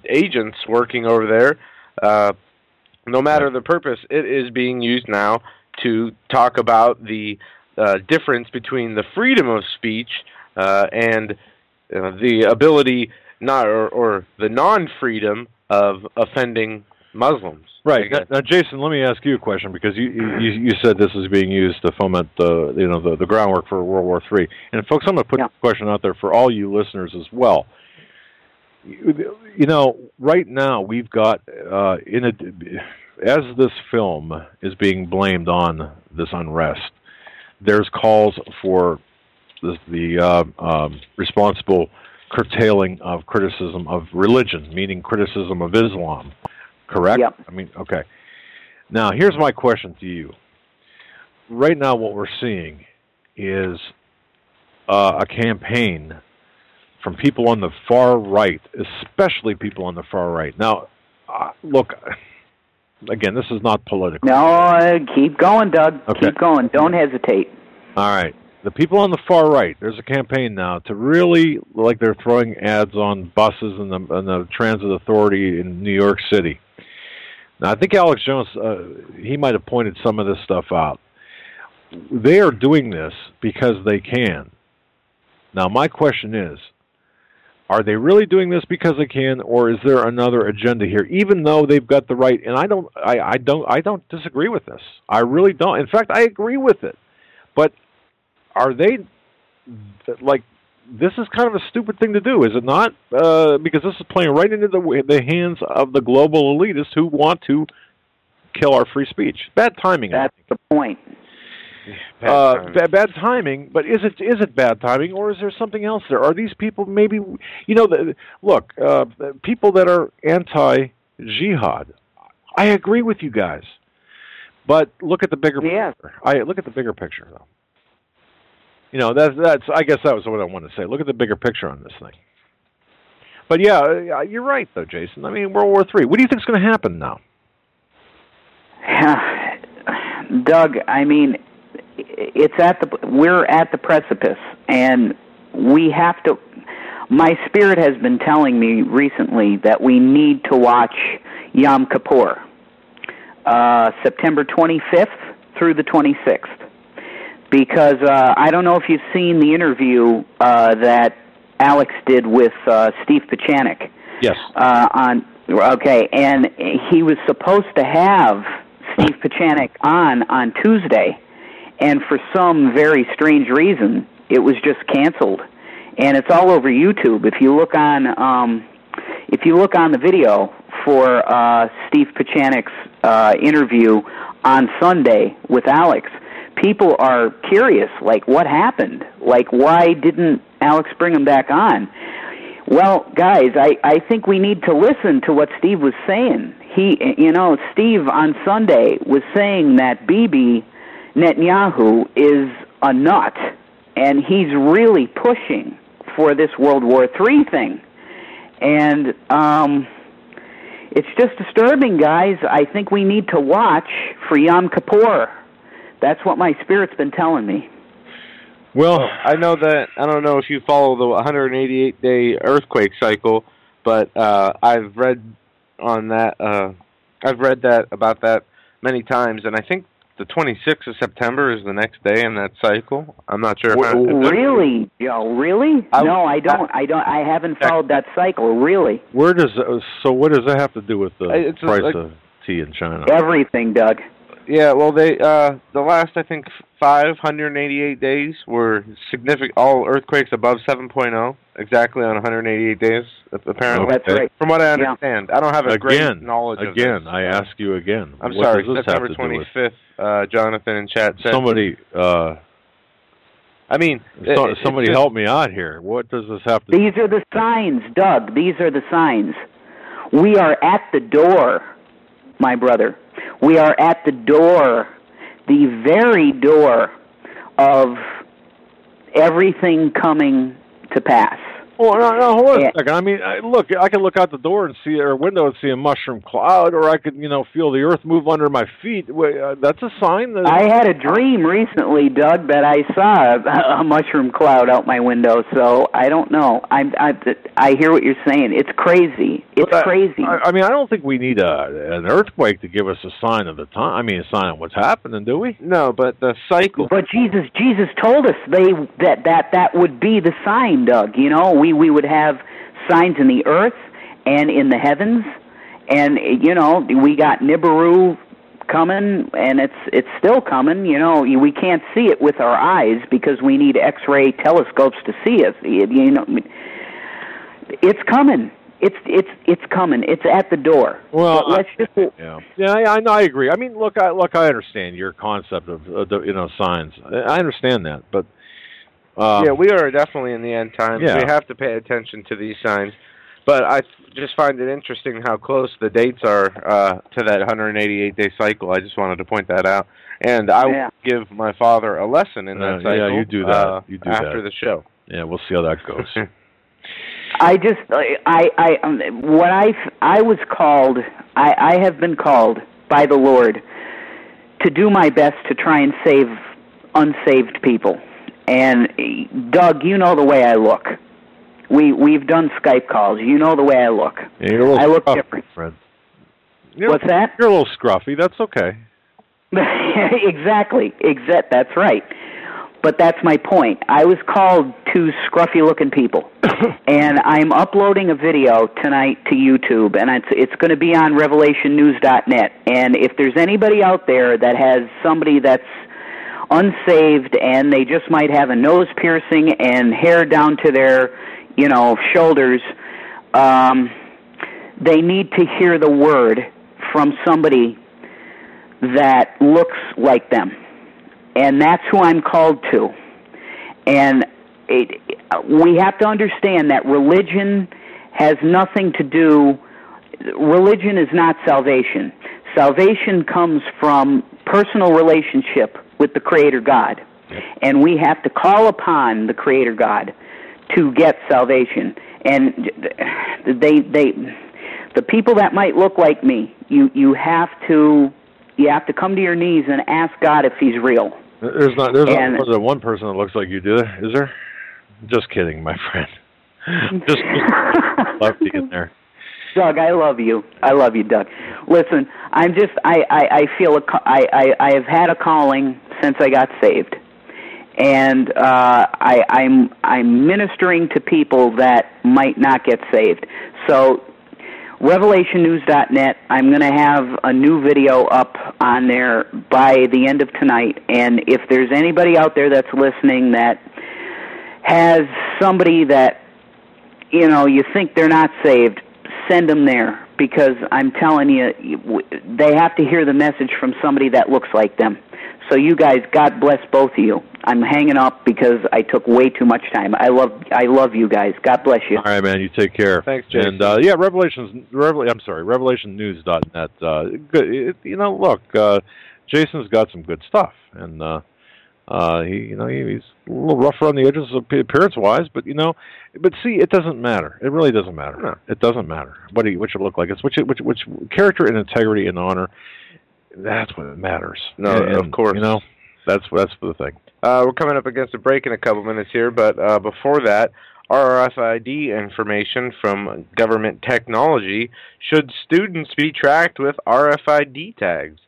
agents working over there, no matter the purpose, it is being used now to talk about the difference between the freedom of speech and the ability or the non-freedom of offending Muslims. Right. Now, Jason, let me ask you a question, because you said this is being used to foment the groundwork for World War III. And folks, I'm going to put the question out there for all you listeners as well. Right now we've got as this film is being blamed on this unrest, there's calls for the responsible curtailing of criticism of religion, meaning criticism of Islam. Correct? Yep. I mean, okay. Now, here's my question to you. Right now, what we're seeing is a campaign from people on the far right, especially people on the far right. Now, look, again, this is not political. No, keep going, Doug. Okay. Keep going. Don't hesitate. All right. The people on the far right, there's a campaign now to really, like they're throwing ads on buses and the transit authority in New York City. Now, I think Alex Jones, he might have pointed some of this stuff out. They are doing this because they can. Now, my question is, are they really doing this because they can, or is there another agenda here? Even though they've got the right, and I don't disagree with this. I really don't. In fact, I agree with it. But are they like? This is kind of a stupid thing to do, is it not? Because this is playing right into the hands of the global elitists who want to kill our free speech. Bad timing. That's the point. Bad timing, but is it bad timing, or is there something else there? Are these people maybe, look, people that are anti-jihad, I agree with you guys, but look at the bigger picture. Look at the bigger picture, though. That's I guess that was what I wanted to say. Look at the bigger picture on this thing. But yeah, you're right, though, Jason. I mean, World War III. What do you think is going to happen now? Doug, I mean, we're at the precipice, and we have to. My spirit has been telling me recently that we need to watch Yom Kippur, September 25th through the 26th, because I don't know if you've seen the interview that Alex did with Steve Pachanik. Yes. And he was supposed to have Steve Pachanik on Tuesday, and for some very strange reason, it was just canceled. And it's all over YouTube. If you look on the video for Steve Pachanik's interview on Sunday with Alex, people are curious, like, what happened? Like, why didn't Alex bring him back on? Well, guys, I think we need to listen to what Steve was saying. Steve on Sunday was saying that Bibi Netanyahu is a nut, and he's really pushing for this World War III thing. And it's just disturbing, guys. I think we need to watch for Yom Kippur. That's what my spirit's been telling me. Well, I know that, I don't know if you follow the 188-day earthquake cycle, but I've read on that, about that many times, and I think the 26th of September is the next day in that cycle. I'm not sure. Really? Really? No, I don't. I haven't followed that cycle. Really? What does that have to do with the price of tea in China? Everything, Doug. Yeah, well, they the last, I think, 588 days were significant. All earthquakes above 7.0, exactly on 188 days, apparently. That's right. From what I understand. I don't have a great knowledge of this. Again, I ask you again. I'm sorry, September 25th, Jonathan in chat said... Somebody help me out here. What does this have to do? These are the signs, Doug. These are the signs. We are at the door, my brother. We are at the door, the very door of everything coming to pass. Well, no, hold on a second. I mean, look, I can look out the door and see, or window and see a mushroom cloud, or I could, feel the earth move under my feet. That's a sign that... I had a dream recently, Doug, that I saw a mushroom cloud out my window, so I don't know. I hear what you're saying. It's crazy. It's crazy. I mean, I don't think we need an earthquake to give us a sign of the time. I mean, a sign of what's happening, do we? No, but the cycle. But Jesus told us that would be the sign, Doug. We would have signs in the earth and in the heavens, and we got Nibiru coming, and it's still coming. We can't see it with our eyes because we need X-ray telescopes to see it. It's coming. It's coming. It's at the door. Well, let's just I agree. I mean, look, I understand your concept of signs. I understand that, but. We are definitely in the end times. Yeah. We have to pay attention to these signs. But I just find it interesting how close the dates are to that 188-day cycle. I just wanted to point that out. And I will give my father a lesson in that cycle. Yeah, you do that. After the show. Yeah, we'll see how that goes. I have been called by the Lord to do my best to try and save unsaved people. And, Doug, you know the way I look. We've done Skype calls. You know the way I look. Yeah, I look different. Fred. What's that? You're a little scruffy. That's okay. Exactly. That's right. But that's my point. I was called to scruffy-looking people. And I'm uploading a video tonight to YouTube, and it's going to be on revelationnews.net. And if there's anybody out there that has somebody that's unsaved and they just might have a nose piercing and hair down to their, shoulders, they need to hear the word from somebody that looks like them. And that's who I'm called to. And we have to understand that religion has nothing to do... Religion is not salvation. Salvation comes from personal relationship with the Creator God. And we have to call upon the Creator God to get salvation. And the people that might look like me, you have to come to your knees and ask God if He's real. There's not one person that looks like you, do there? Is there? Just kidding, my friend. Just love to get there. Doug, I love you. I love you, Doug. Listen, I feel I have had a calling since I got saved, and I'm ministering to people that might not get saved. So, RevelationNews.net, I'm going to have a new video up on there by the end of tonight, and if there's anybody out there that's listening that has somebody that, you think they're not saved, send them there, because I'm telling you, they have to hear the message from somebody that looks like them. So you guys, God bless both of you. I'm hanging up because I took way too much time. I love you guys. God bless you. All right, man. You take care. Thanks, Jason. And revelationsnews.net. Good. Look, Jason's got some good stuff, and he's a little rough around the edges appearance-wise, but see, it doesn't matter. It really doesn't matter. No. It doesn't matter what you look like. It's which character and integrity and honor. That's what matters. No, of course. That's the thing. We're coming up against a break in a couple minutes here, but before that, RFID information from government technology. Should students be tracked with RFID tags?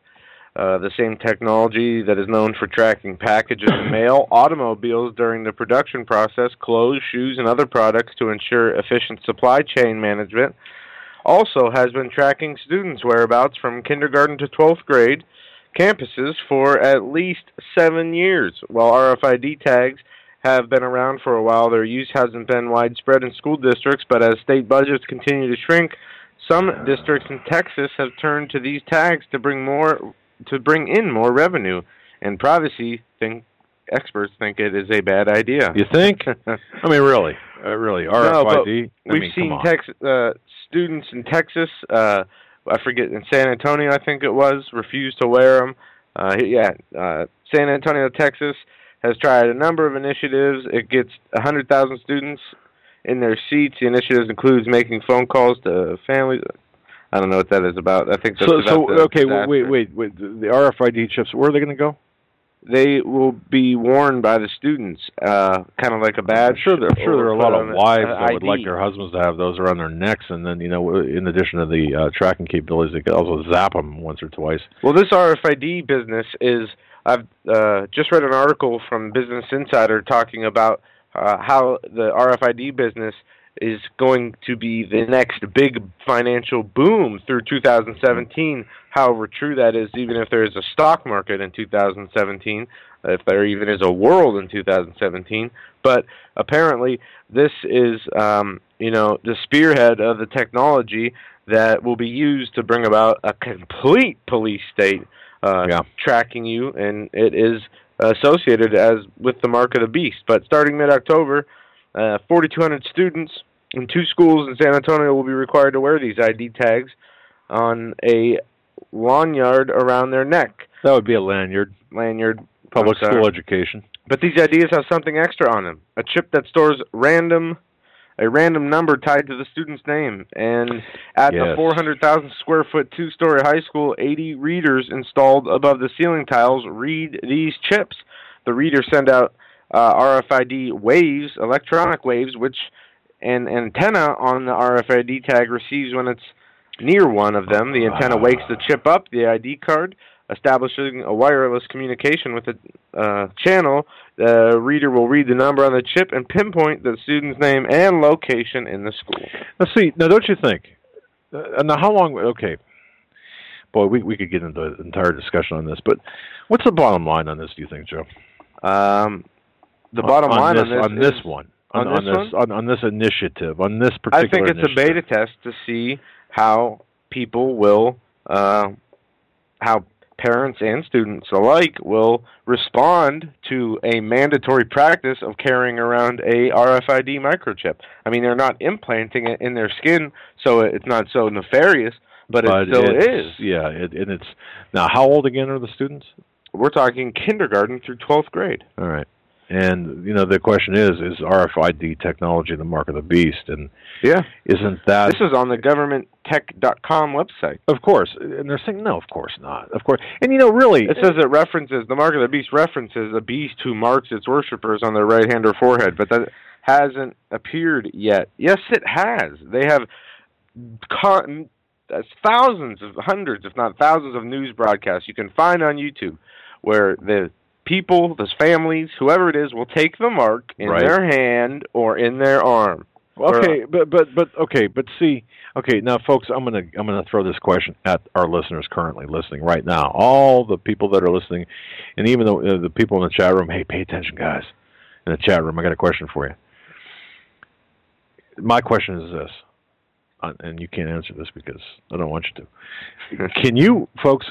The same technology that is known for tracking packages and mail, automobiles during the production process, clothes, shoes, and other products to ensure efficient supply chain management, also has been tracking students' whereabouts from kindergarten to 12th grade campuses for at least 7 years. While RFID tags have been around for a while, their use hasn't been widespread in school districts, but as state budgets continue to shrink, some districts in Texas have turned to these tags to bring in more revenue, and privacy experts think it is a bad idea. You think? I mean, really, RFID. We've seen students in Texas. I forget, in San Antonio, I think it was, refused to wear them. San Antonio, Texas, has tried a number of initiatives. It gets 100,000 students in their seats. The initiatives includes making phone calls to families. I don't know what that is about. I think that's wait. The RFID chips, where are they going to go? They will be worn by the students, kind of like a badge. I'm sure there are a lot of wives that would like their husbands to have those around their necks, and then, in addition to the tracking capabilities, they could also zap them once or twice. Well, this RFID business is, I've just read an article from Business Insider talking about how the RFID business is going to be the next big financial boom through 2017. However true that is, even if there is a stock market in 2017, if there even is a world in 2017. But apparently this is, the spearhead of the technology that will be used to bring about a complete police state tracking you, and it is associated with the mark of the beast. But starting mid-October, 4,200 students in 2 schools in San Antonio will be required to wear these ID tags on a lanyard around their neck. That would be a lanyard. Public school education. But these IDs have something extra on them. A chip that stores a random number tied to the student's name. And at the 400,000 square foot 2-story high school, 80 readers installed above the ceiling tiles read these chips. The readers send out RFID waves, electronic waves, which an antenna on the RFID tag receives when it's near one of them. The antenna wakes the chip up, the ID card, establishing a wireless communication with the channel. The reader will read the number on the chip and pinpoint the student's name and location in the school. Now don't you think? Now, how long? Okay, boy, we could get into an entire discussion on this, but what's the bottom line on this? Do you think, Joe? The bottom line on this initiative, on this particular I think it's initiative. a beta test to see how people will, how parents and students alike will respond to a mandatory practice of carrying around a RFID microchip. I mean, they're not implanting it in their skin, so it's not so nefarious, but it still is. Yeah, and it's... Now, how old again are the students? We're talking kindergarten through 12th grade. All right. And, the question is RFID technology the mark of the beast? And isn't that... This is on the governmenttech.com website. Of course. And they're saying, no, of course not. Of course. And, really... It says the mark of the beast references a beast who marks its worshippers on their right hand or forehead, but that hasn't appeared yet. Yes, it has. They have thousands of, hundreds, if not thousands of news broadcasts you can find on YouTube where the people, the families, whoever it is, will take the mark in their hand or in their arm. Okay, but see, now, folks, I'm gonna throw this question at our listeners currently listening right now. All the people that are listening, and even the people in the chat room. Hey, pay attention, guys, in the chat room. I got a question for you. My question is this, and you can't answer this because I don't want you to. Can you, folks?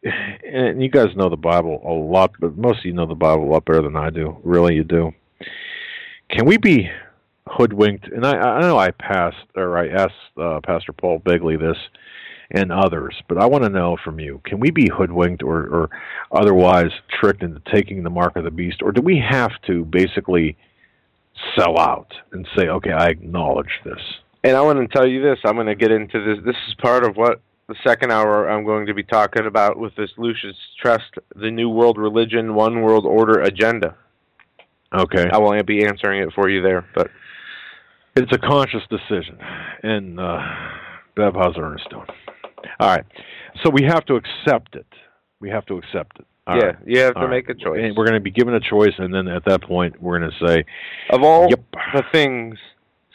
and you guys know the Bible a lot, but most of you know the Bible a lot better than I do. Really, you do. Can we be hoodwinked? And I know I asked Pastor Paul Begley this and others, but I want to know from you, can we be hoodwinked or otherwise tricked into taking the mark of the beast, or do we have to basically sell out and say, okay, I acknowledge this? And I want to tell you this. I'm going to get into this. This is part of what the second hour I'm going to be talking about with this Lucius Trust, the New World Religion, One World Order agenda. Okay. I won't be answering it for you there, but it's a conscious decision. And Bev, how's Ernest doing? All right. So we have to accept it. We have to accept it. All right. You have to make a choice. And we're going to be given a choice, and then at that point, we're going to say, of all the things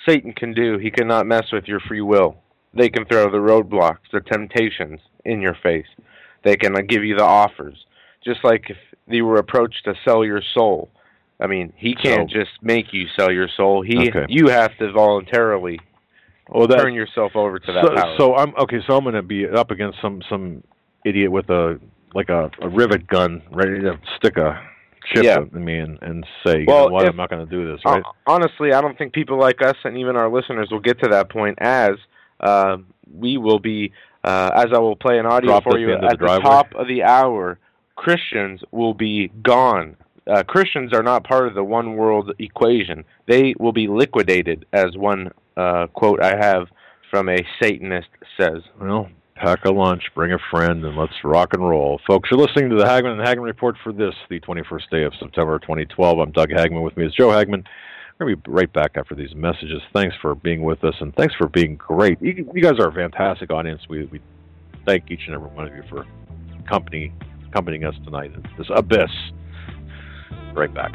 Satan can do, he cannot mess with your free will. They can throw the roadblocks, the temptations in your face. They can give you the offers. Just like if you were approached to sell your soul. I mean, he can't just make you sell your soul. You have to voluntarily turn yourself over to that power. So I'm going to be up against some idiot with a rivet gun ready to stick a chip in me and say, you know what, I'm not going to do this, right? Honestly, I don't think people like us and even our listeners will get to that point, as we will be, as I will play an audio for you at the top of the hour, Christians will be gone. Christians are not part of the one world equation. They will be liquidated, as one quote I have from a Satanist says. Well, pack a lunch, bring a friend, and let's rock and roll. Folks, you're listening to the Hagmann and Hagmann Report for this, the 21st day of September 2012. I'm Doug Hagmann. With me is Joe Hagmann. We're going to be right back after these messages. Thanks for being with us, and thanks for being great. You guys are a fantastic audience. We thank each and every one of you for accompanying us tonight in this abyss. Right back.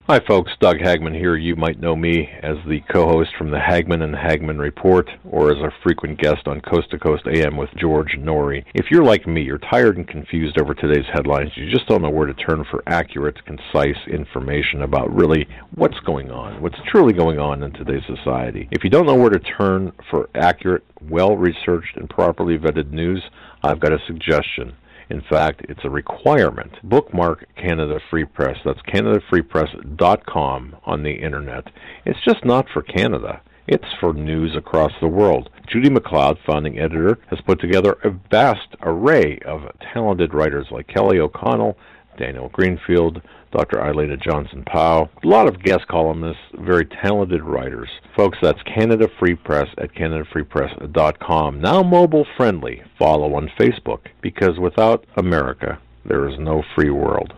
Hi folks, Doug Hagmann here. You might know me as the co-host from the Hagmann and Hagmann Report, or as a frequent guest on Coast to Coast AM with George Norrie. If you're like me, you're tired and confused over today's headlines. You just don't know where to turn for accurate, concise information about really what's going on, what's truly going on in today's society. If you don't know where to turn for accurate, well-researched, and properly vetted news, I've got a suggestion. In fact, it's a requirement. Bookmark Canada Free Press. That's CanadaFreePress.com on the Internet. It's just not for Canada. It's for news across the world. Judy McLeod, founding editor, has put together a vast array of talented writers like Kelly O'Connell, Daniel Greenfield, Dr. Eilida Johnson-Powell, a lot of guest columnists, very talented writers. Folks, that's Canada Free Press at CanadaFreePress.com. Now mobile friendly. Follow on Facebook, because without America, there is no free world.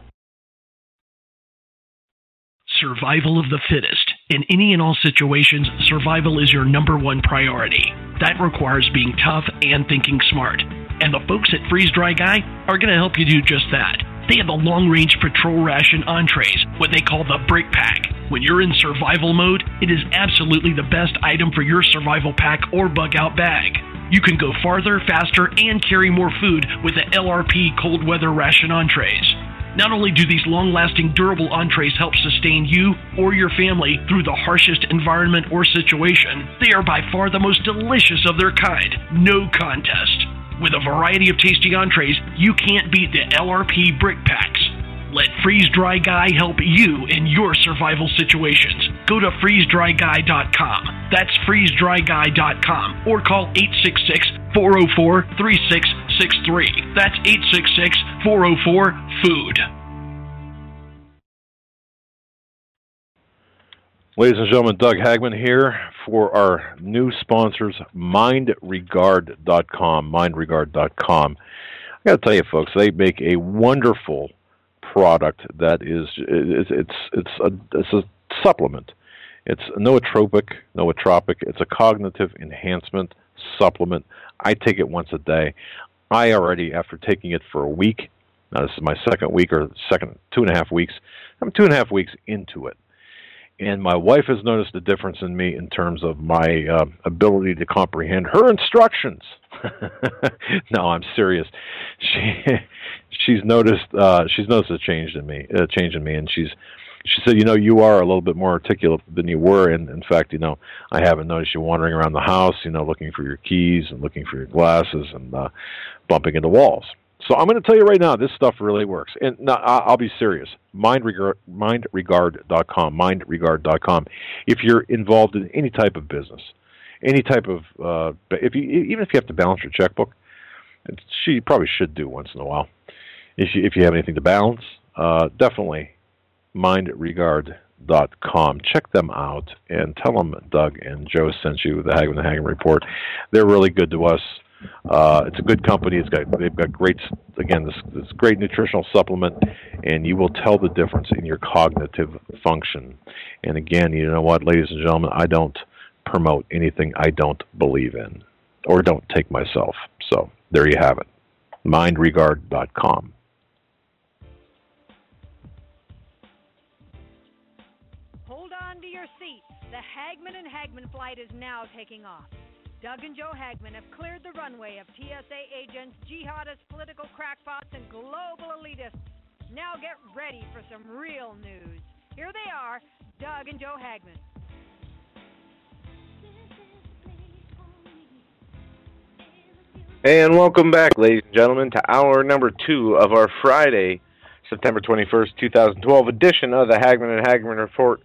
Survival of the fittest. In any and all situations, survival is your number one priority. That requires being tough and thinking smart. And the folks at Freeze Dry Guy are going to help you do just that. They have the long-range patrol ration entrees, what they call the Brick Pack. When you're in survival mode, it is absolutely the best item for your survival pack or bug-out bag. You can go farther, faster, and carry more food with the LRP cold weather ration entrees. Not only do these long-lasting, durable entrees help sustain you or your family through the harshest environment or situation, they are by far the most delicious of their kind. No contest. With a variety of tasty entrees, you can't beat the LRP Brick Packs. Let Freeze Dry Guy help you in your survival situations. Go to freezedryguy.com. That's freezedryguy.com. Or call 866-404-3663. That's 866-404-FOOD. Ladies and gentlemen, Doug Hagmann here for our new sponsors, mindregard.com, mindregard.com. I got to tell you, folks, they make a wonderful product that is it's a supplement. It's nootropic. It's a cognitive enhancement supplement. I take it once a day. I already, after taking it for a week, now this is my second week or second 2.5 weeks, I'm 2.5 weeks into it. And my wife has noticed a difference in me in terms of my ability to comprehend her instructions. No, I'm serious. She's noticed a change in me, and she said, you are a little bit more articulate than you were, and in fact, I haven't noticed you wandering around the house, looking for your keys and looking for your glasses and bumping into walls. So I'm going to tell you right now, this stuff really works. And now, I'll be serious. Mindregard.com, mindregard.com. If you're involved in any type of business, any type of, even if you have to balance your checkbook, you probably should do once in a while. If you have anything to balance, definitely mindregard.com. Check them out and tell them Doug and Joe sent you the Hagmann and Hagmann report. They're really good to us. It's a good company. They've got great, again, this great nutritional supplement, and you will tell the difference in your cognitive function. And again, you know what, ladies and gentlemen, I don't promote anything I don't believe in or don't take myself. So there you have it. Mindregard.com. Hold on to your seats. The Hagmann and Hagmann flight is now taking off. Doug and Joe Hagmann have cleared the runway of TSA agents, jihadists, political crackpots, and global elitists. Now get ready for some real news. Here they are, Doug and Joe Hagmann. And welcome back, ladies and gentlemen, to hour number 2 of our Friday, September 21st, 2012 edition of the Hagmann and Hagmann Report.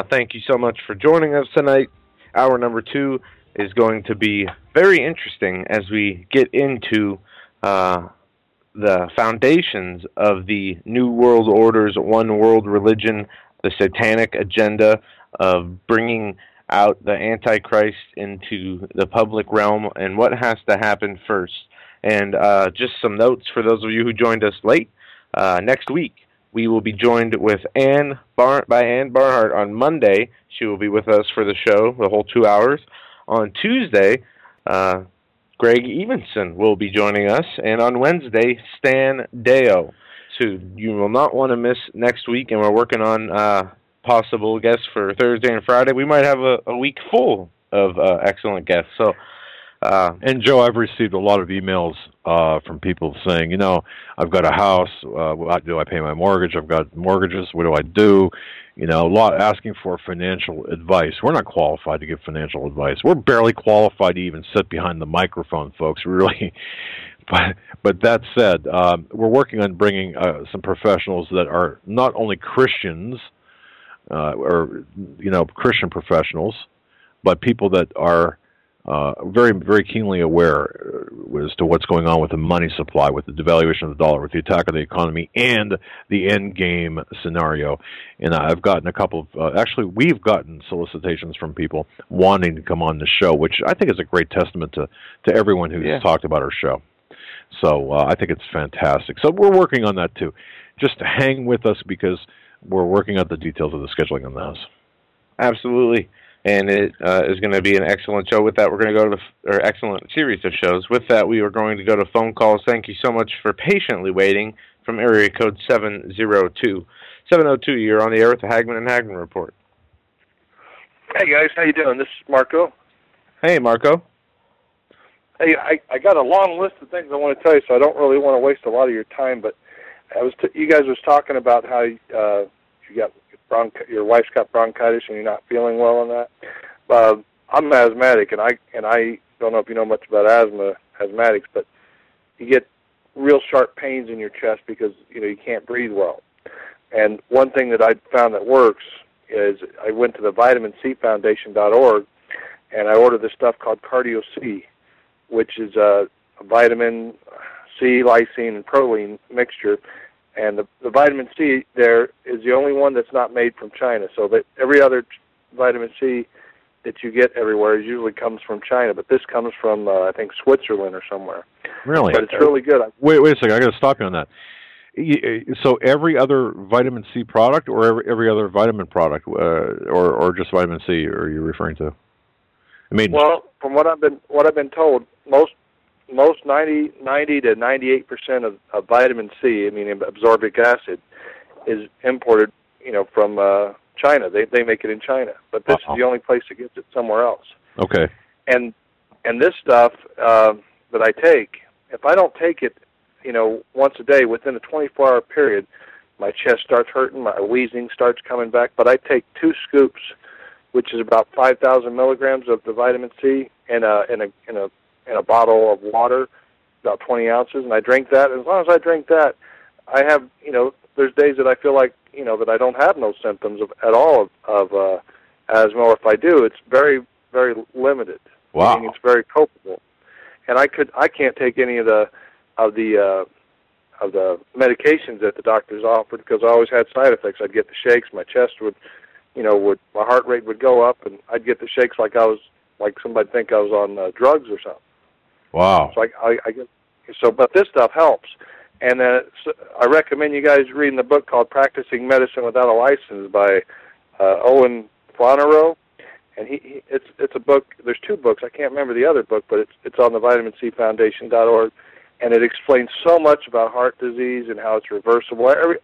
Thank you so much for joining us tonight. Hour number 2 is going to be very interesting as we get into the foundations of the New World Order's one world religion, the satanic agenda of bringing out the Antichrist into the public realm, and what has to happen first. And just some notes for those of you who joined us late. Next week, we will be joined with Ann Barnhart on Monday. She will be with us for the show, the whole 2 hours. On Tuesday, Greg Evenson will be joining us, and on Wednesday, Stan Deo. So you will not want to miss next week, and we're working on possible guests for Thursday and Friday. We might have a week full of excellent guests. So, and Joe, I've received a lot of emails from people saying, I've got a house. Do I pay my mortgage? I've got mortgages. What do I do? A lot asking for financial advice. We're not qualified to give financial advice. We're barely qualified to even sit behind the microphone, folks. Really. But that said, we're working on bringing some professionals that are not only Christians, Christian professionals, but people that are very, very keenly aware as to what's going on with the money supply, with the devaluation of the dollar, with the attack of the economy, and the end game scenario. And I've gotten a couple of, we've gotten solicitations from people wanting to come on the show, which I think is a great testament to everyone who's talked about our show. So I think it's fantastic. So we're working on that too. Just hang with us because we're working out the details of the scheduling on the house. Absolutely. And it is going to be an excellent show. With that, we're going to go to excellent series of shows. With that, we are going to go to phone calls. Thank you so much for patiently waiting from area code 702. 702, you're on the air with the Hagmann and Hagmann Report. Hey, guys. How you doing? This is Marco. Hey, Marco. Hey, I got a long list of things I want to tell you, so I don't really want to waste a lot of your time, but you guys was talking about how you got your wife's got bronchitis and you're not feeling well on that. I'm asthmatic, and I don't know if you know much about asthmatics, but you get real sharp pains in your chest because you can't breathe well. And one thing that I found that works is I went to the VitaminCFoundation.org and I ordered this stuff called Cardio C, which is a vitamin C, lysine, and proline mixture. And the vitamin C there is the only one that's not made from China. So that every other vitamin C that you get everywhere usually comes from China, but this comes from, I think, Switzerland or somewhere. Really? But it's really good. Wait a second. I got to stop you on that. So every other vitamin C product, or every other vitamin product, or just vitamin C, are you referring to? Well, from what I've been told, most 90 to 98% of vitamin C, I mean absorbic acid, is imported, from China. They make it in China, but this is the only place that gets it somewhere else. Okay. And this stuff that I take, if I don't take it, once a day within a 24-hour period, my chest starts hurting, my wheezing starts coming back. But I take 2 scoops, which is about 5,000 milligrams of the vitamin C in a bottle of water, about 20 ounces, and I drink that. As long as I drink that, I have, there's days that I feel like, that I don't have no symptoms at all of asthma, or if I do, it's very, very limited. Wow. Meaning it's very copable. And I can't take any of the medications that the doctors offered because I always had side effects. I'd get the shakes, my chest would, my heart rate would go up, and I'd get the shakes like somebody'd think I was on drugs or something. Wow. So I get but this stuff helps. And I recommend you guys reading the book called Practicing Medicine Without a License by Owen Flannery. And it's a book. There's 2 books. I can't remember the other book, but it's on the vitamincfoundation.org, and it explains so much about heart disease and how it's reversible. As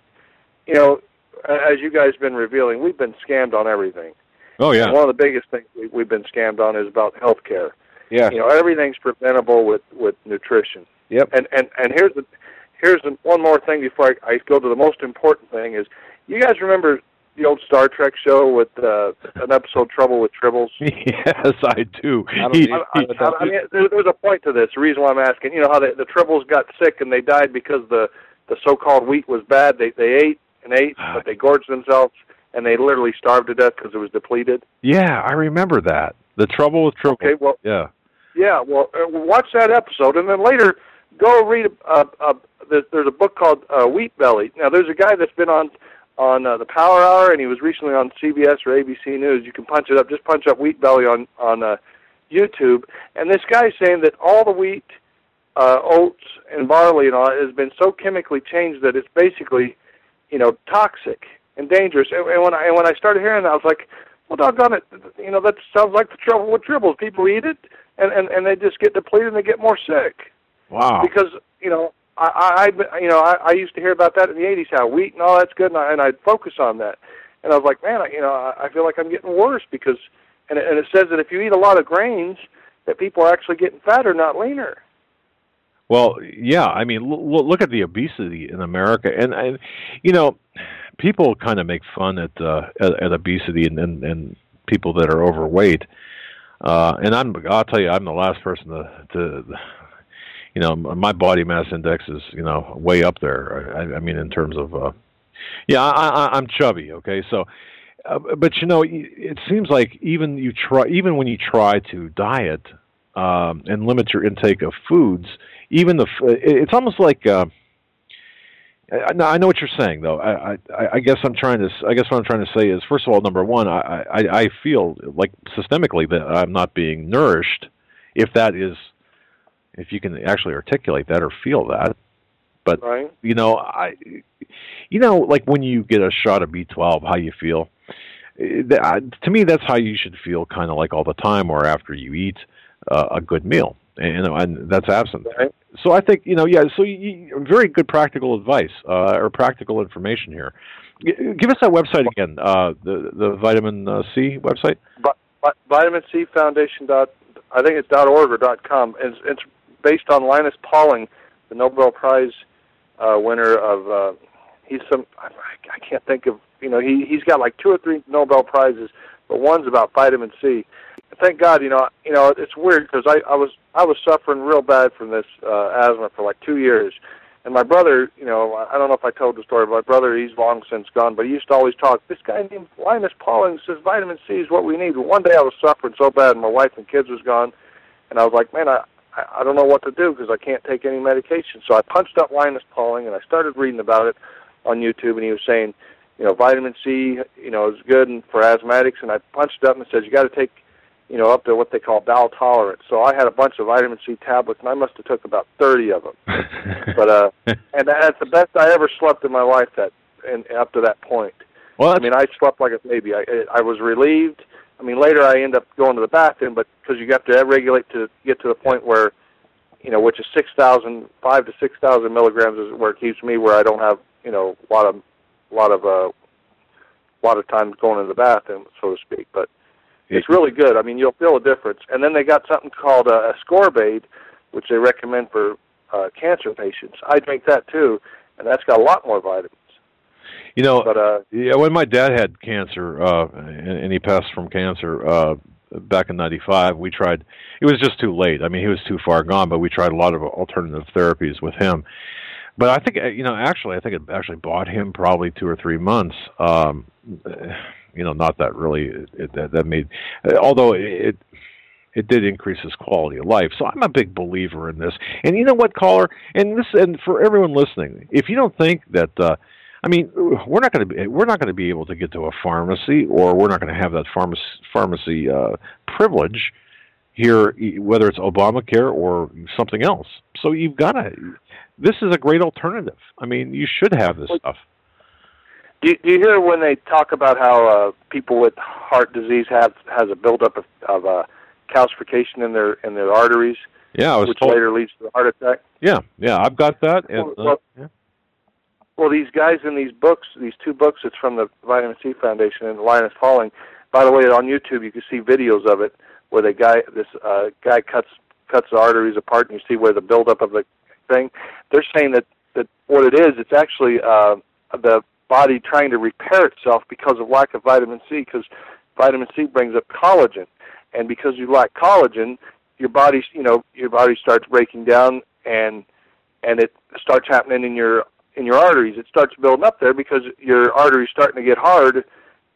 you guys have been revealing, we've been scammed on everything. Oh yeah. And one of the biggest things we've been scammed on is about health care. Yeah. Everything's preventable with nutrition. Yep. And here's one more thing before I go to the most important thing is, you guys remember the old Star Trek show with an episode, Trouble with Tribbles? Yes, I do. I mean, there's a point to this. The reason why I'm asking, how the Tribbles got sick and they died because the so-called wheat was bad. They ate and ate, but they gorged themselves, and they literally starved to death because it was depleted. Yeah, I remember that. The Trouble with Tribbles. Okay, well, yeah. Yeah, well, watch that episode, and then later go read. There's a book called Wheat Belly. Now, there's a guy that's been on the Power Hour, and he was recently on CBS or ABC News. You can punch it up. Just punch up Wheat Belly on YouTube. And this guy's saying that all the wheat, oats, and barley and all has been so chemically changed that it's basically, toxic and dangerous. And when I started hearing that, I was like, well, doggone it, that sounds like the Trouble with Tribbles. People eat it, and they just get depleted and they get more sick. Wow. Because, I used to hear about that in the 80s, how wheat and all that's good, and I'd focus on that. And I was like, man, I feel like I'm getting worse because, and it says that if you eat a lot of grains, that people are actually getting fatter, not leaner. Well, yeah, I mean, look at the obesity in America, and people kind of make fun at obesity and people that are overweight, and I'll tell you, I'm the last person to my body mass index is way up there. I mean, in terms of I'm chubby. Okay, so. But it seems like even when you try to diet and limit your intake of foods, it's almost like I know what you're saying though. I guess what I'm trying to say is, first of all, number one, I feel like systemically that I'm not being nourished, if you can actually articulate that or feel that. But right. Like when you get a shot of B12, how you feel. To me, that's how you should feel, kind of like all the time, or after you eat a good meal, and that's absent. Right. So I think So very good practical advice or practical information here. Give us that website again. The vitamin C website. Vitamincfoundation. I think it's .org or .com. It's based on Linus Pauling, the Nobel Prize winner of. I can't think of. He's got like 2 or 3 Nobel Prizes, but one's about vitamin C. Thank God, it's weird because I was suffering real bad from this asthma for like 2 years, and my brother, I don't know if I told the story, but my brother, he's long since gone, but he used to always talk. This guy named Linus Pauling says vitamin C is what we need. But one day I was suffering so bad, and my wife and kids was gone, and I was like, man, I don't know what to do because I can't take any medication. So I punched up Linus Pauling, and I started reading about it on YouTube, and he was saying, vitamin C, is good for asthmatics, and I punched it up and it says you got to take, up to what they call bowel tolerance. So I had a bunch of vitamin C tablets, and I must have took about 30 of them. But and that's the best I ever slept in my life up to that point. Well, I mean, I slept like a baby. I was relieved. I mean, later I end up going to the bathroom, but because you have to regulate to get to the point where, which is 5,000 to 6,000 milligrams is where it keeps me, where I don't have, a lot of a lot of times going to the bathroom, so to speak. But it's really good. I mean, you'll feel a difference. And then they got something called a Ascorbate, which they recommend for cancer patients. I drink that too, and that's got a lot more vitamins. You know, but, when my dad had cancer, and he passed from cancer back in '95, we tried. It was just too late. I mean, he was too far gone, but we tried a lot of alternative therapies with him. But I think, I think it actually bought him probably 2 or 3 months. Not that really that made, although it did increase his quality of life. So I'm a big believer in this. And you know what, caller, and for everyone listening, if you don't think that, we're not going to be able to get to a pharmacy, or we're not going to have that pharmacy privilege here, whether it's Obamacare or something else. So you've got to. This is a great alternative. I mean, you should have this stuff. Do you hear when they talk about how people with heart disease has a buildup of calcification in their arteries? Yeah, which later leads to a heart attack. Yeah, I've got that. And, Well, these guys in these books, these 2 books, it's from the Vitamin C Foundation and Line is Falling. By the way, on YouTube you can see videos of it where this guy cuts the arteries apart, and you see where the buildup of the thing. They're saying that what it is, it's actually the body trying to repair itself because of lack of vitamin C, because vitamin C brings up collagen, and because you lack collagen, your body starts breaking down, and it starts happening in your arteries. It starts building up there because your arteries starting to get hard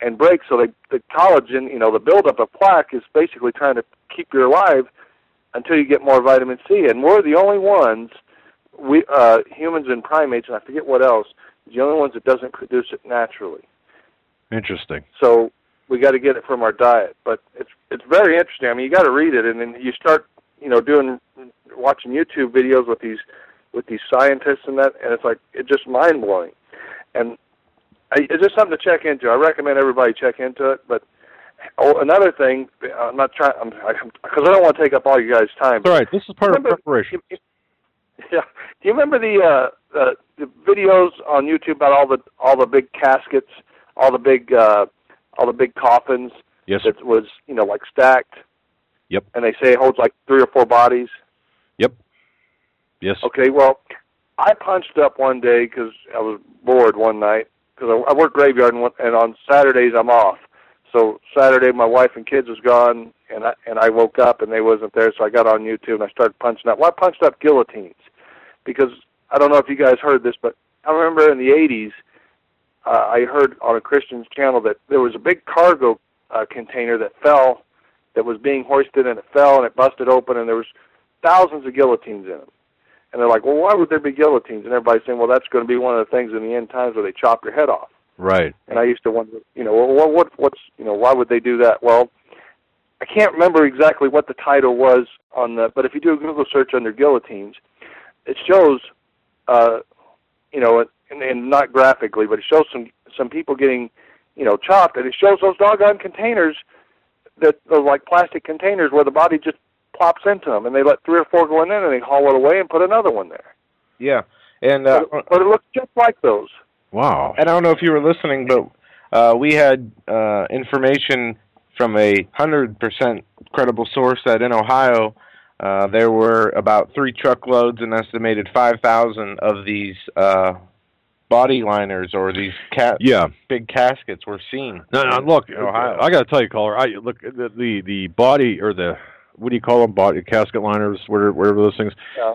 and break. So the collagen, the buildup of plaque is basically trying to keep you alive until you get more vitamin C. And we're the only ones, humans and primates, and I forget what else, the only ones that doesn't produce it naturally. Interesting. So we got to get it from our diet. But it's very interesting. I mean, you got to read it, and then you start, watching YouTube videos with these scientists and that, and it's just mind blowing. And it's just something to check into. I recommend everybody check into it. But another thing, I'm not trying, because I don't want to take up all you guys' time. All right, this is part of preparation. Yeah. Do you remember the videos on YouTube about all the big caskets, all the big coffins? Yes. That was like stacked. Yep. And they say it holds like 3 or 4 bodies. Yep. Yes. Okay. Well, I punched up one day because I was bored one night, because I work graveyard, and on Saturdays I'm off. So Saturday my wife and kids was gone, and I woke up and they wasn't there, so I got on YouTube and I started punching up. Well, I punched up guillotines, because I don't know if you guys heard this, but I remember in the 80s, I heard on a Christian's channel that there was a big cargo container that fell, that was being hoisted, and it fell and it busted open, and there was thousands of guillotines in them. And they're like, well, why would there be guillotines? And everybody's saying, well, that's going to be one of the things in the end times where they chop your head off. Right. And I used to wonder, why would they do that? Well, I can't remember exactly what the title was but if you do a Google search under guillotines, it shows, and not graphically, but it shows some people getting, chopped, and it shows those doggone containers, those like plastic containers where the body just plops into them, and they let 3 or 4 go in there, and they haul it away and put another one there. Yeah, and but it looks just like those. Wow. And I don't know if you were listening, but we had information from a 100% credible source that in Ohio there were about 3 truckloads, an estimated 5,000 of these body liners, or these big caskets were seen. No, look, in Ohio. I got to tell you, caller, look, the body, or the, what do you call them, body casket liners, whatever those things. Yeah.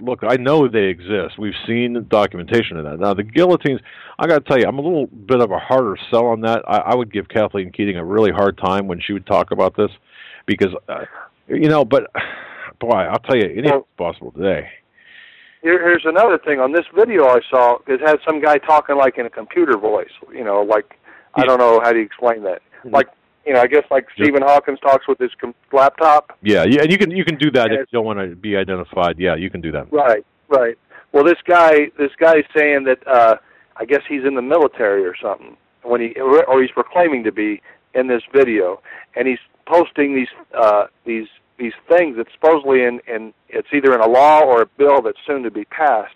Look, I know they exist. We've seen documentation of that. Now, the guillotines, I got to tell you, I'm a little bit of a harder sell on that. I would give Kathleen Keating a really hard time when she would talk about this, because, but, boy, I'll tell you, anything's possible today. Here's another thing. On this video I saw, it had some guy talking like in a computer voice, I don't know how to explain that. Like, I guess like Stephen Hawkins talks with his laptop. Yeah, and you can do that if you don't want to be identified. Yeah, you can do that. Right. Well, this guy's saying that I guess he's in the military or something, or he's proclaiming to be in this video, and he's posting these things that supposedly in it's either in a law or a bill that's soon to be passed,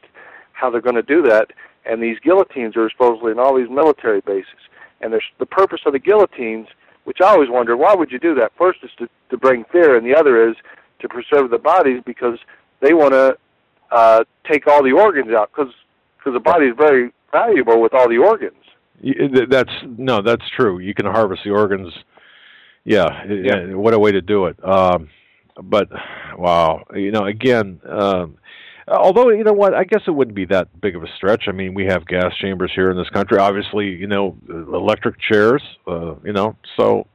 how they're going to do that, and these guillotines are supposedly in all these military bases. And the purpose of the guillotines, which I always wonder, why would you do that? First is to bring fear, and the other is to preserve the bodies because they want to take all the organs out because the body is very valuable with all the organs. That's true. You can harvest the organs. Yeah. What a way to do it. But wow, again, although you know what, I guess it wouldn't be that big of a stretch. I mean, we have gas chambers here in this country. Obviously, electric chairs. So.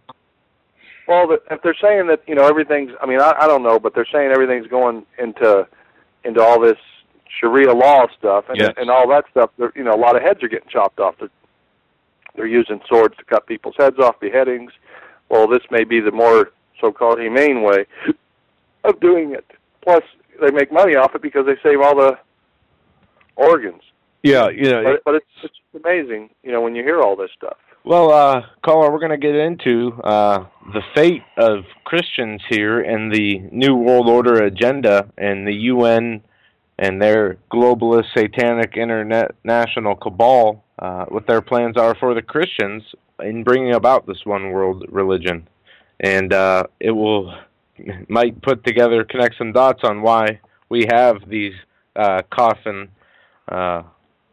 Well, if they're saying that everything's, I mean, I don't know, but they're saying everything's going into all this Sharia law stuff and all that stuff. A lot of heads are getting chopped off. They're using swords to cut people's heads off, beheadings. Well, this may be the more so-called humane way of doing it. Plus, they make money off it because they save all the organs. Yeah, But it's amazing, when you hear all this stuff. Well, caller, we're going to get into the fate of Christians here and the New World Order agenda and the UN and their globalist, satanic, international cabal, what their plans are for the Christians in bringing about this one world religion. And might connect some dots on why we have these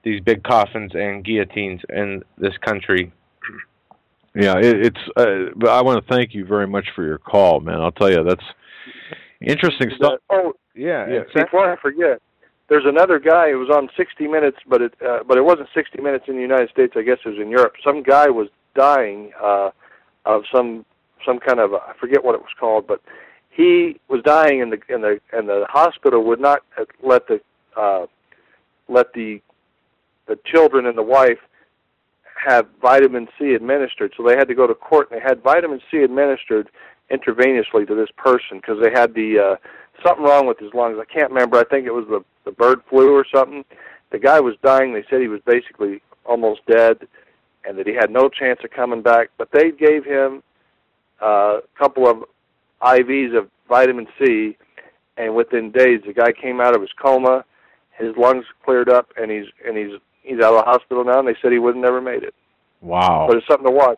these big coffins and guillotines in this country. Yeah, but I want to thank you very much for your call, man. I'll tell you, that's interesting stuff. Before I forget, there's another guy who was on 60 Minutes, but it wasn't 60 Minutes in the United States. I guess it was in Europe. Some guy was dying of some kind of I forget what it was called, but he was dying, and the hospital would not let the children and the wife have vitamin C administered, so they had to go to court, and they had vitamin C administered intravenously to this person because they had something wrong with his lungs. I can't remember. I think it was the bird flu or something. The guy was dying. They said he was basically almost dead and that he had no chance of coming back, but they gave him a couple of IVs of vitamin C, and within days the guy came out of his coma, his lungs cleared up, and he's out of the hospital now, and they said he would have never made it. Wow. But it's something to watch.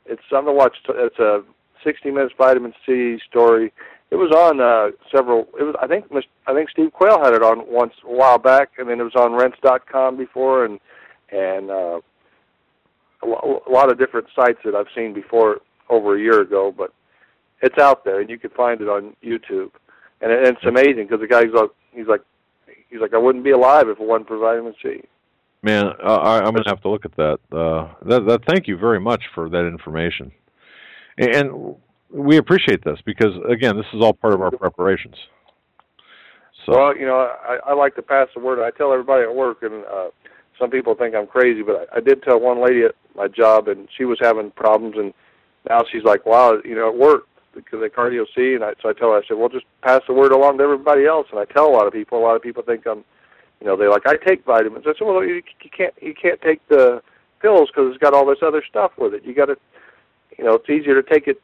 It's something to watch. It's a 60 Minutes vitamin C story. It was on several. It was I think Steve Quayle had it on once a while back, and then it was on Rents.com before, and a lot of different sites that I've seen before over a year ago. But it's out there, and you can find it on YouTube, and it's amazing because the guy's he's like I wouldn't be alive if it wasn't for vitamin C. Man, I'm going to have to look at that. Thank you very much for that information. And we appreciate this because, again, this is all part of our preparations. So. Well, I like to pass the word. I tell everybody at work, and some people think I'm crazy, but I did tell one lady at my job, and she was having problems, and now she's like, wow, it worked because of Cardio C. And so I tell her, I said, well, just pass the word along to everybody else. And I tell a lot of people think I'm, they're like, I take vitamins. I said, well, you can't take the pills because it's got all this other stuff with it. You got to, it's easier to take it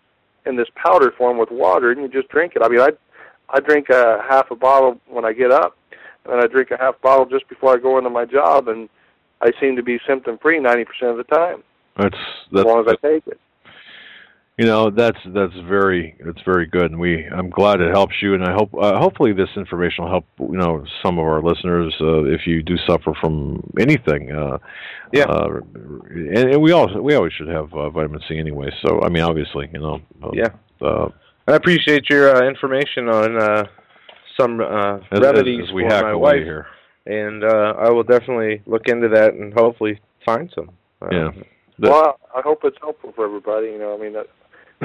in this powder form with water, and you just drink it. I mean, I drink a half a bottle when I get up, and then I drink a half bottle just before I go into my job, and I seem to be symptom-free 90% of the time. That's as long as I take it. That's very good, and I'm glad it helps you, and I hope hopefully this information will help some of our listeners if you do suffer from anything. And we always should have vitamin C anyway. So I mean, obviously, I appreciate your information on some remedies as we for hack my away wife, here, and I will definitely look into that and hopefully find some. Well, I hope it's helpful for everybody.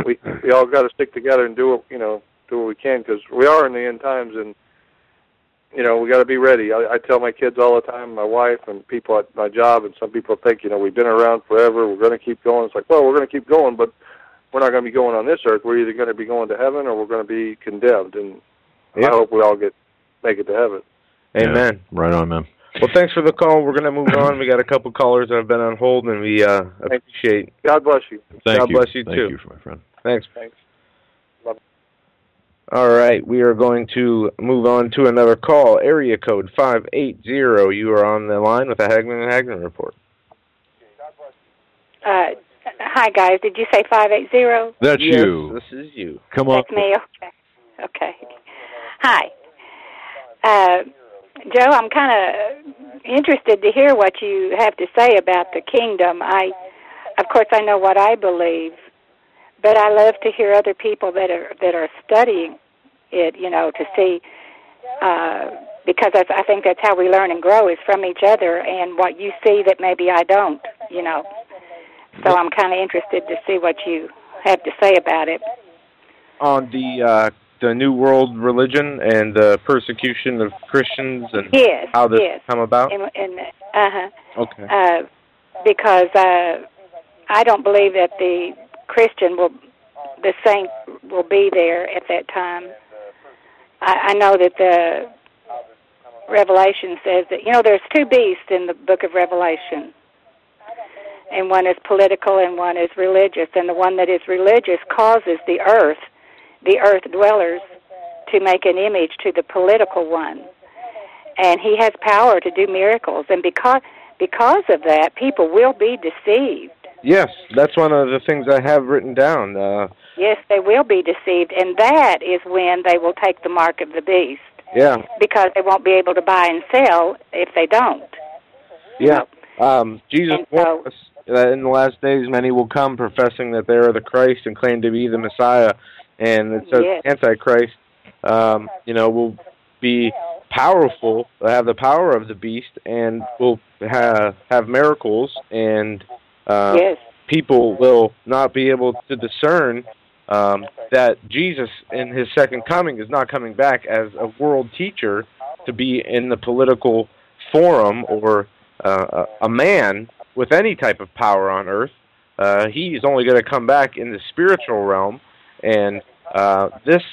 We all got to stick together and do what we can because we are in the end times, and we got to be ready. I tell my kids all the time, my wife and people at my job, and some people think we've been around forever. We're going to keep going. It's like, well, we're going to keep going, but we're not going to be going on this earth. We're either going to be going to heaven or we're going to be condemned, and I hope we all make it to heaven. Amen. Yeah, right on, man. Well, thanks for the call. We're going to move on. We got a couple callers that have been on hold, and we appreciate. God bless you. God bless you, too. Thank you, my friend. Thanks. Thanks. All right, we are going to move on to another call. Area code 580. You are on the line with the Hagmann and Hagmann report. Hi, guys. Did you say 580? That's yes, you. This is you. Come on. That's me. Okay. Hi. Joe, I'm kind of interested to hear what you have to say about the kingdom. Of course, I know what I believe, but I love to hear other people that are studying it, to see, because I think that's how we learn and grow, is from each other and what you see that maybe I don't, So I'm kind of interested to see what you have to say about it. On the New World religion and the persecution of Christians and how this come about? Okay. Because I don't believe that the saint will be there at that time. I know that the Revelation says that, there's two beasts in the book of Revelation. And one is political and one is religious. And the one that is religious causes the earth dwellers, to make an image to the political one. And he has power to do miracles. And because of that, people will be deceived. Yes, that's one of the things I have written down. Yes, they will be deceived. And that is when they will take the mark of the beast. Yeah. Because they won't be able to buy and sell if they don't. Yeah. Jesus warned us that in the last days many will come professing that they are the Christ and claim to be the Messiah. And it says Antichrist, will be powerful, have the power of the beast, and will have miracles, and people will not be able to discern that Jesus in his second coming is not coming back as a world teacher to be in the political forum or a man with any type of power on earth. He's only going to come back in the spiritual realm, and this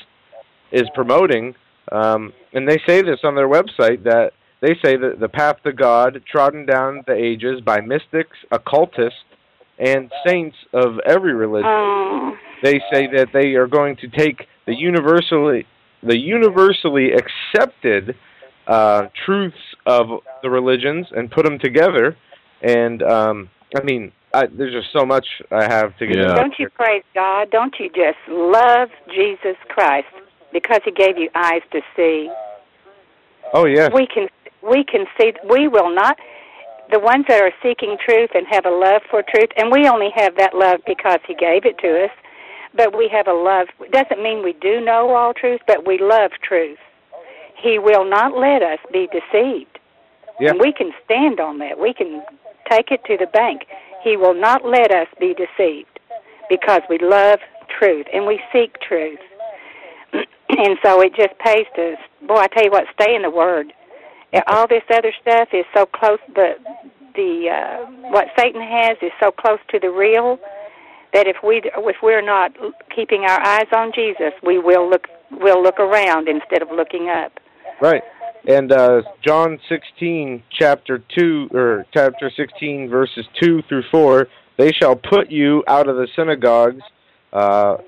is promoting, and they say this on their website, that they say that the path to God trodden down the ages by mystics, occultists, and saints of every religion. They say that they are going to take the universally accepted truths of the religions and put them together. And there's just so much I have to get into. Don't you praise God? Don't you just love Jesus Christ because he gave you eyes to see? Oh, yes. We can see. We will not. The ones that are seeking truth and have a love for truth, and we only have that love because he gave it to us, but we have a love. It doesn't mean we do know all truth, but we love truth. He will not let us be deceived. Yeah. And we can stand on that. We can take it to the bank. He will not let us be deceived because we love truth and we seek truth. And so it just pays to, I tell you what, stay in the Word. All this other stuff is so close, what Satan has is so close to the real that if we're not keeping our eyes on Jesus, we'll look around instead of looking up. Right. And John 16, chapter 16, verses 2 through 4, they shall put you out of the synagogues. The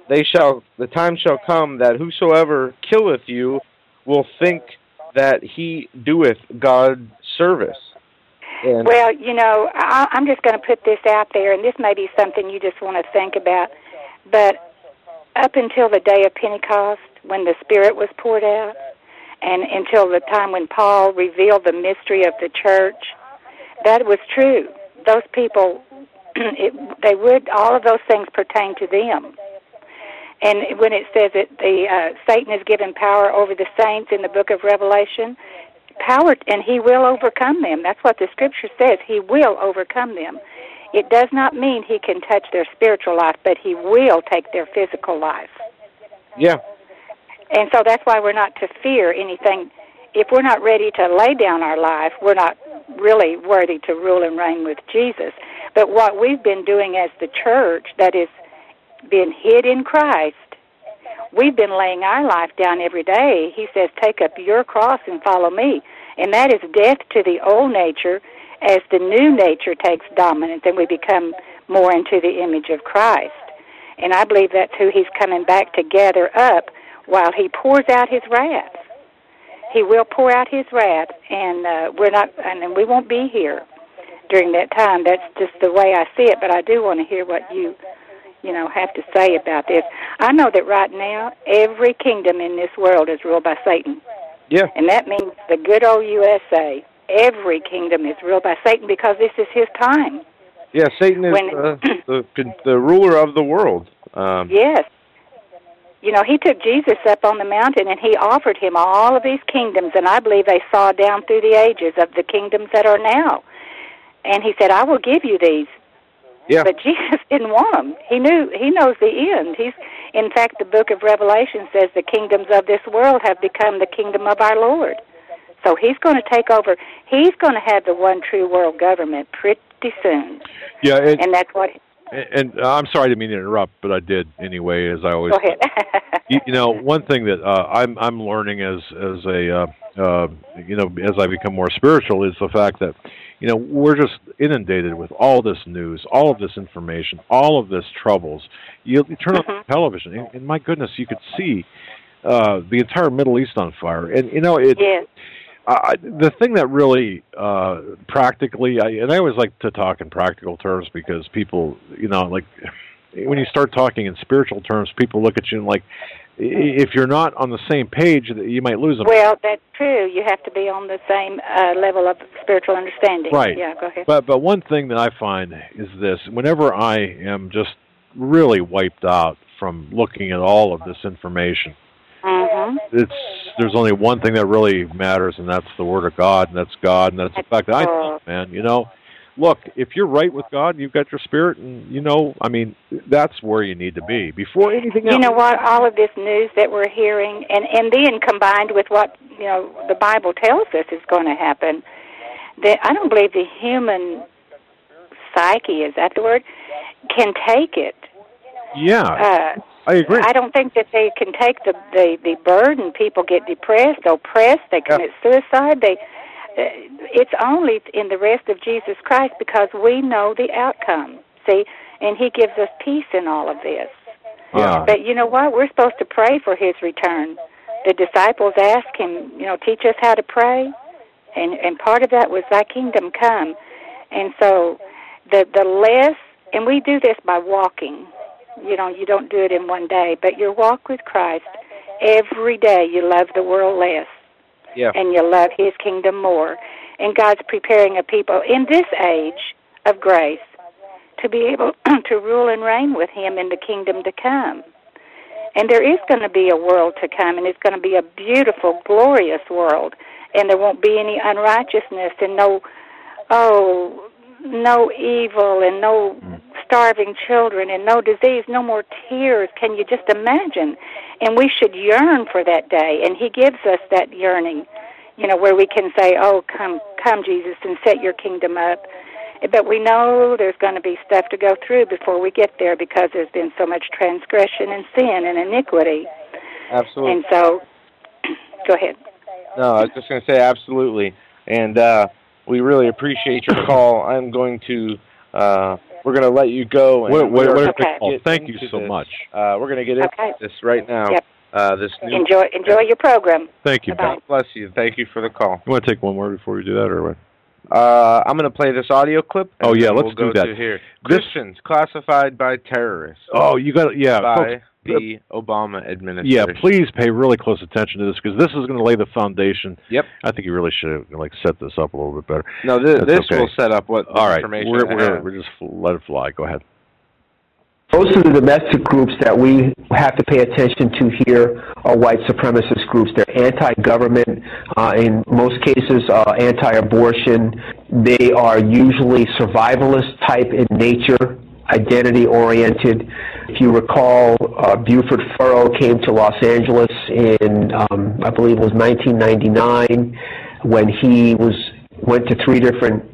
time shall come that whosoever killeth you will think that he doeth God service. And well, I'm just going to put this out there, and this may be something you just want to think about, but up until the day of Pentecost, when the Spirit was poured out, and until the time when Paul revealed the mystery of the church, that was true. Those people, all of those things pertain to them. And when it says that Satan is given power over the saints in the book of Revelation, power, and he will overcome them. That's what the Scripture says. He will overcome them. It does not mean he can touch their spiritual life, but he will take their physical life. Yeah. And so that's why we're not to fear anything. If we're not ready to lay down our life, we're not really worthy to rule and reign with Jesus. But what we've been doing as the church that is been hid in Christ, we've been laying our life down every day. He says, take up your cross and follow me. And that is death to the old nature as the new nature takes dominance and we become more into the image of Christ. And I believe that's who he's coming back to gather up while he pours out his wrath. He will pour out his wrath, and we won't be here during that time. That's just the way I see it, but I do want to hear what you have to say about this. I know that right now, every kingdom in this world is ruled by Satan. Yeah. And that means the good old USA, every kingdom is ruled by Satan because this is his time. Yeah, Satan is the ruler of the world. Yes. He took Jesus up on the mountain and he offered him all of these kingdoms, and I believe they saw down through the ages of the kingdoms that are now. And he said, I will give you these. Yeah. But Jesus didn't want them. He knows the end. In fact, the book of Revelation says the kingdoms of this world have become the kingdom of our Lord. So he's going to take over. He's going to have the one true world government pretty soon. Yeah. And that's what... And I'm sorry to mean to interrupt, but I did anyway, as I always. Go ahead. One thing that I'm learning as I become more spiritual is the fact that we're just inundated with all this news, all of this information, all of this troubles. You turn on television, and my goodness, you could see the entire Middle East on fire, and Yes. The thing that really practically, I always like to talk in practical terms because people, when you start talking in spiritual terms, people look at you and if you're not on the same page, you might lose them. Well, that's true. You have to be on the same level of spiritual understanding. Right. Yeah, go ahead. But one thing that I find is this: whenever I am just really wiped out from looking at all of this information, there's only one thing that really matters, and that's the Word of God, and that's God, and that's the fact that I think, man, look, if you're right with God, you've got your spirit, and that's where you need to be before anything else. You know what? All of this news that we're hearing, and then combined with what the Bible tells us is going to happen, that I don't believe the human psyche, is that the word, can take it. Yeah. I agree. I don't think that they can take the burden. People get depressed, oppressed, they commit suicide. It's only in the rest of Jesus Christ because we know the outcome. See, and he gives us peace in all of this. Yeah. But you know what? We're supposed to pray for his return. The disciples asked him, teach us how to pray, and part of that was thy kingdom come. And so the less, and we do this by walking. You don't do it in one day, but your walk with Christ, every day you love the world less. Yeah. And you love his kingdom more. And God's preparing a people in this age of grace to be able to rule and reign with him in the kingdom to come. And there is going to be a world to come, and it's going to be a beautiful, glorious world. And there won't be any unrighteousness and no evil and no starving children and no disease, no more tears. Can you just imagine? And we should yearn for that day. And he gives us that yearning, where we can say, oh, come, Jesus, and set your kingdom up. But we know there's going to be stuff to go through before we get there because there's been so much transgression and sin and iniquity. Absolutely. And so, go ahead. No, I was just going to say absolutely. And we really appreciate your call. I'm going to, we're going to let you go. And Thank you so much. We're going to get into this right now. Yep. Enjoy your program. Thank you. God bless you. Thank you for the call. You want to take one more before we do that, or what? I'm going to play this audio clip. Oh, yeah, let's do that. Here. Christians classified by terrorists. Oh, you got it. Yeah. By the Obama administration. Yeah, please pay really close attention to this because this is going to lay the foundation. Yep. I think you really should have set this up a little bit better. No, this will set up what information. All right, we're just let it fly. Go ahead. Most of the domestic groups that we have to pay attention to here are white supremacist groups. They're anti-government, in most cases anti-abortion. They are usually survivalist type in nature, identity-oriented. If you recall, Buford Furrow came to Los Angeles in, I believe it was 1999, when he went to 3 different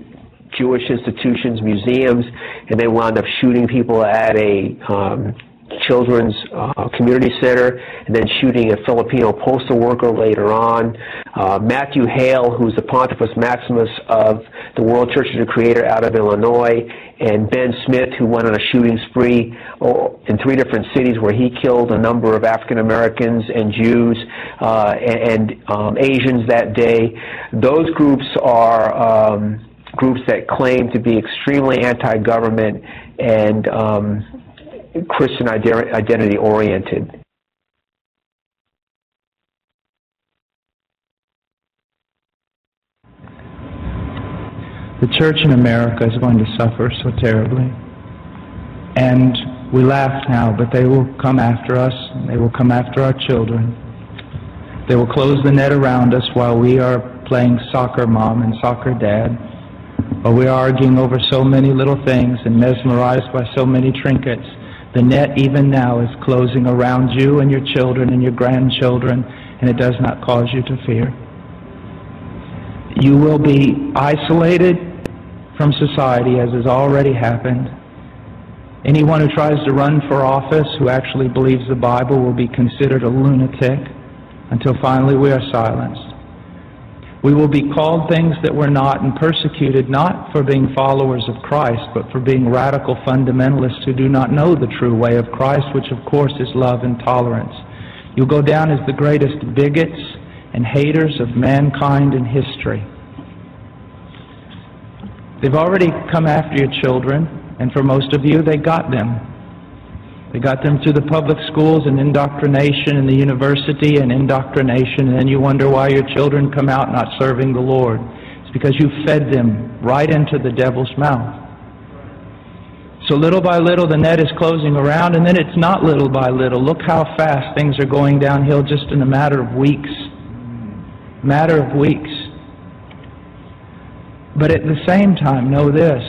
Jewish institutions, museums, and they wound up shooting people at a Children's Community Center, and then shooting a Filipino postal worker later on. Matthew Hale, who's the Pontifex Maximus of the World Church of the Creator out of Illinois, and Ben Smith, who went on a shooting spree in 3 different cities where he killed a number of African Americans and Jews and Asians that day. Those groups are groups that claim to be extremely anti-government and Christian identity oriented. The church in America is going to suffer so terribly. And we laugh now, but they will come after us, and they will come after our children. They will close the net around us while we are playing soccer mom and soccer dad, while we are arguing over so many little things and mesmerized by so many trinkets. The net even now is closing around you and your children and your grandchildren, and it does not cause you to fear. You will be isolated from society, as has already happened. Anyone who tries to run for office who actually believes the Bible will be considered a lunatic until finally we are silenced. We will be called things that we're not and persecuted not for being followers of Christ, but for being radical fundamentalists who do not know the true way of Christ, which of course is love and tolerance. You'll go down as the greatest bigots and haters of mankind in history. They've already come after your children, and for most of you, they got them. They got them through the public schools and indoctrination and the university and indoctrination, and then you wonder why your children come out not serving the Lord. It's because you fed them right into the devil's mouth. So little by little the net is closing around, and then it's not little by little. Look how fast things are going downhill just in a matter of weeks. Matter of weeks. But at the same time, know this.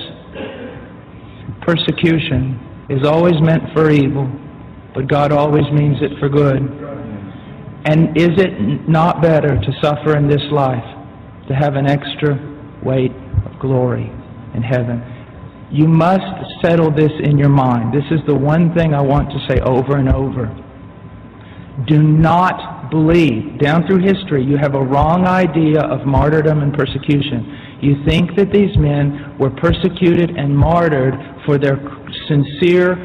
Persecution is always meant for evil, but God always means it for good. And is it not better to suffer in this life, to have an extra weight of glory in heaven? You must settle this in your mind. This is the one thing I want to say over and over. Do not believe, down through history, you have a wrong idea of martyrdom and persecution. You think that these men were persecuted and martyred for their sincere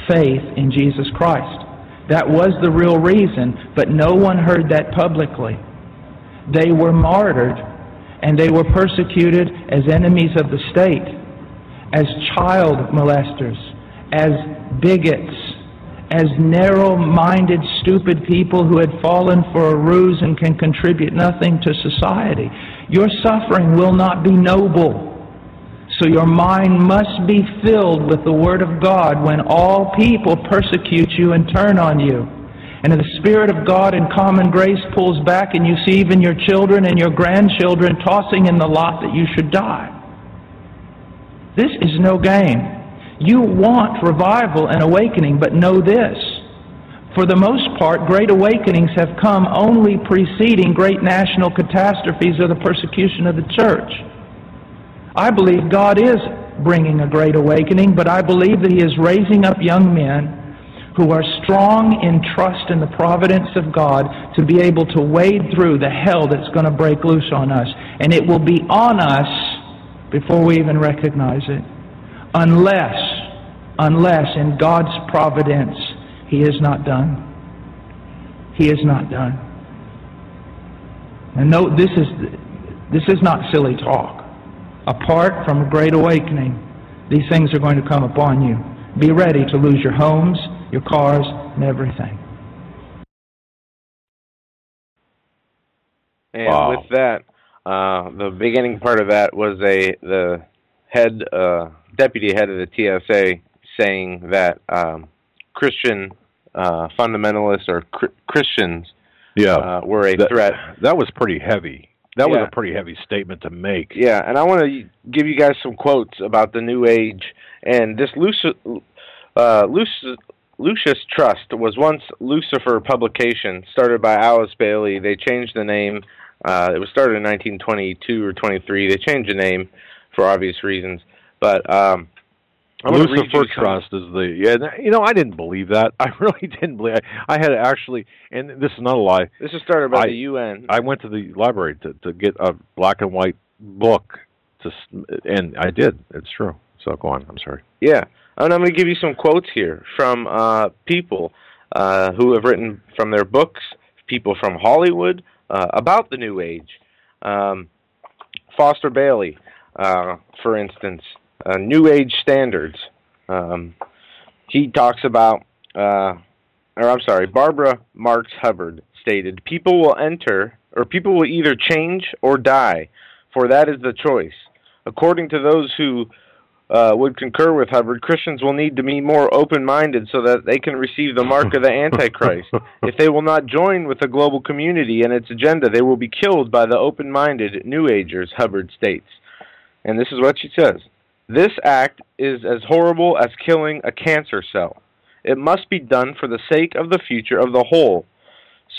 faith in Jesus Christ. That was the real reason, but no one heard that publicly. They were martyred, and they were persecuted as enemies of the state, as child molesters, as bigots, as narrow-minded, stupid people who had fallen for a ruse and can contribute nothing to society. Your suffering will not be noble. So your mind must be filled with the Word of God when all people persecute you and turn on you. And if the Spirit of God in common grace pulls back and you see even your children and your grandchildren tossing in the lot that you should die. This is no game. You want revival and awakening, but know this. For the most part, great awakenings have come only preceding great national catastrophes or the persecution of the church. I believe God is bringing a great awakening, but I believe that He is raising up young men who are strong in trust in the providence of God to be able to wade through the hell that's going to break loose on us. And it will be on us before we even recognize it. Unless in God's providence He is not done. He is not done. And no, this is not silly talk. Apart from a great awakening, these things are going to come upon you. Be ready to lose your homes, your cars, and everything. And with that, the beginning part of that was the head, deputy head of the TSA saying that Christian fundamentalists or Christians were a threat. That was pretty heavy. That was a pretty heavy statement to make. Yeah, and I want to give you guys some quotes about the New Age. And this Lucius Trust was once Lucifer Publication, started by Alice Bailey. They changed the name. It was started in 1922 or 23. They changed the name for obvious reasons. But Lucifer Trust is I didn't believe that. I really didn't believe it. I had actually, and this is not a lie. This is started by the UN. I went to the library to get a black and white book, and I did. It's true. So go on. I'm sorry. Yeah. And I'm going to give you some quotes here from people who have written from their books, people from Hollywood, about the New Age. Foster Bailey, for instance, New Age Standards. He talks about, Barbara Marx Hubbard stated, people will either change or die, for that is the choice. According to those who would concur with Hubbard, Christians will need to be more open-minded so that they can receive the mark of the Antichrist. If they will not join with the global community and its agenda, they will be killed by the open-minded New Agers, Hubbard states. And this is what she says. This act is as horrible as killing a cancer cell. It must be done for the sake of the future of the whole.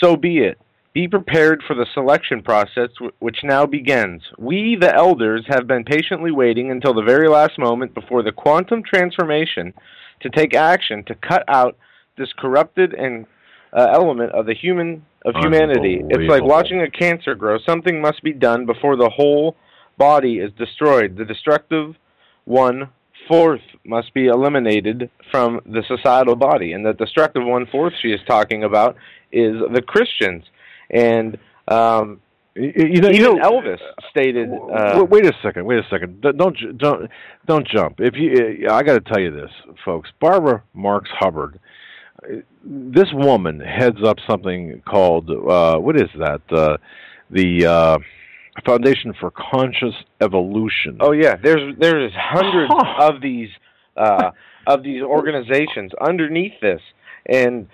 So be it. Be prepared for the selection process which now begins. We, the elders, have been patiently waiting until the very last moment before the quantum transformation to take action to cut out this corrupted and element of humanity. It's like watching a cancer grow. Something must be done before the whole body is destroyed. The destructive 1/4 must be eliminated from the societal body. And the destructive 1/4 she is talking about is the Christians. And even Elvis stated. Wait a second. Don't jump. I got to tell you this, folks. Barbara Marx Hubbard. This woman heads up something called what is that? The Foundation for Conscious Evolution. Oh yeah, there's hundreds of these organizations underneath this, and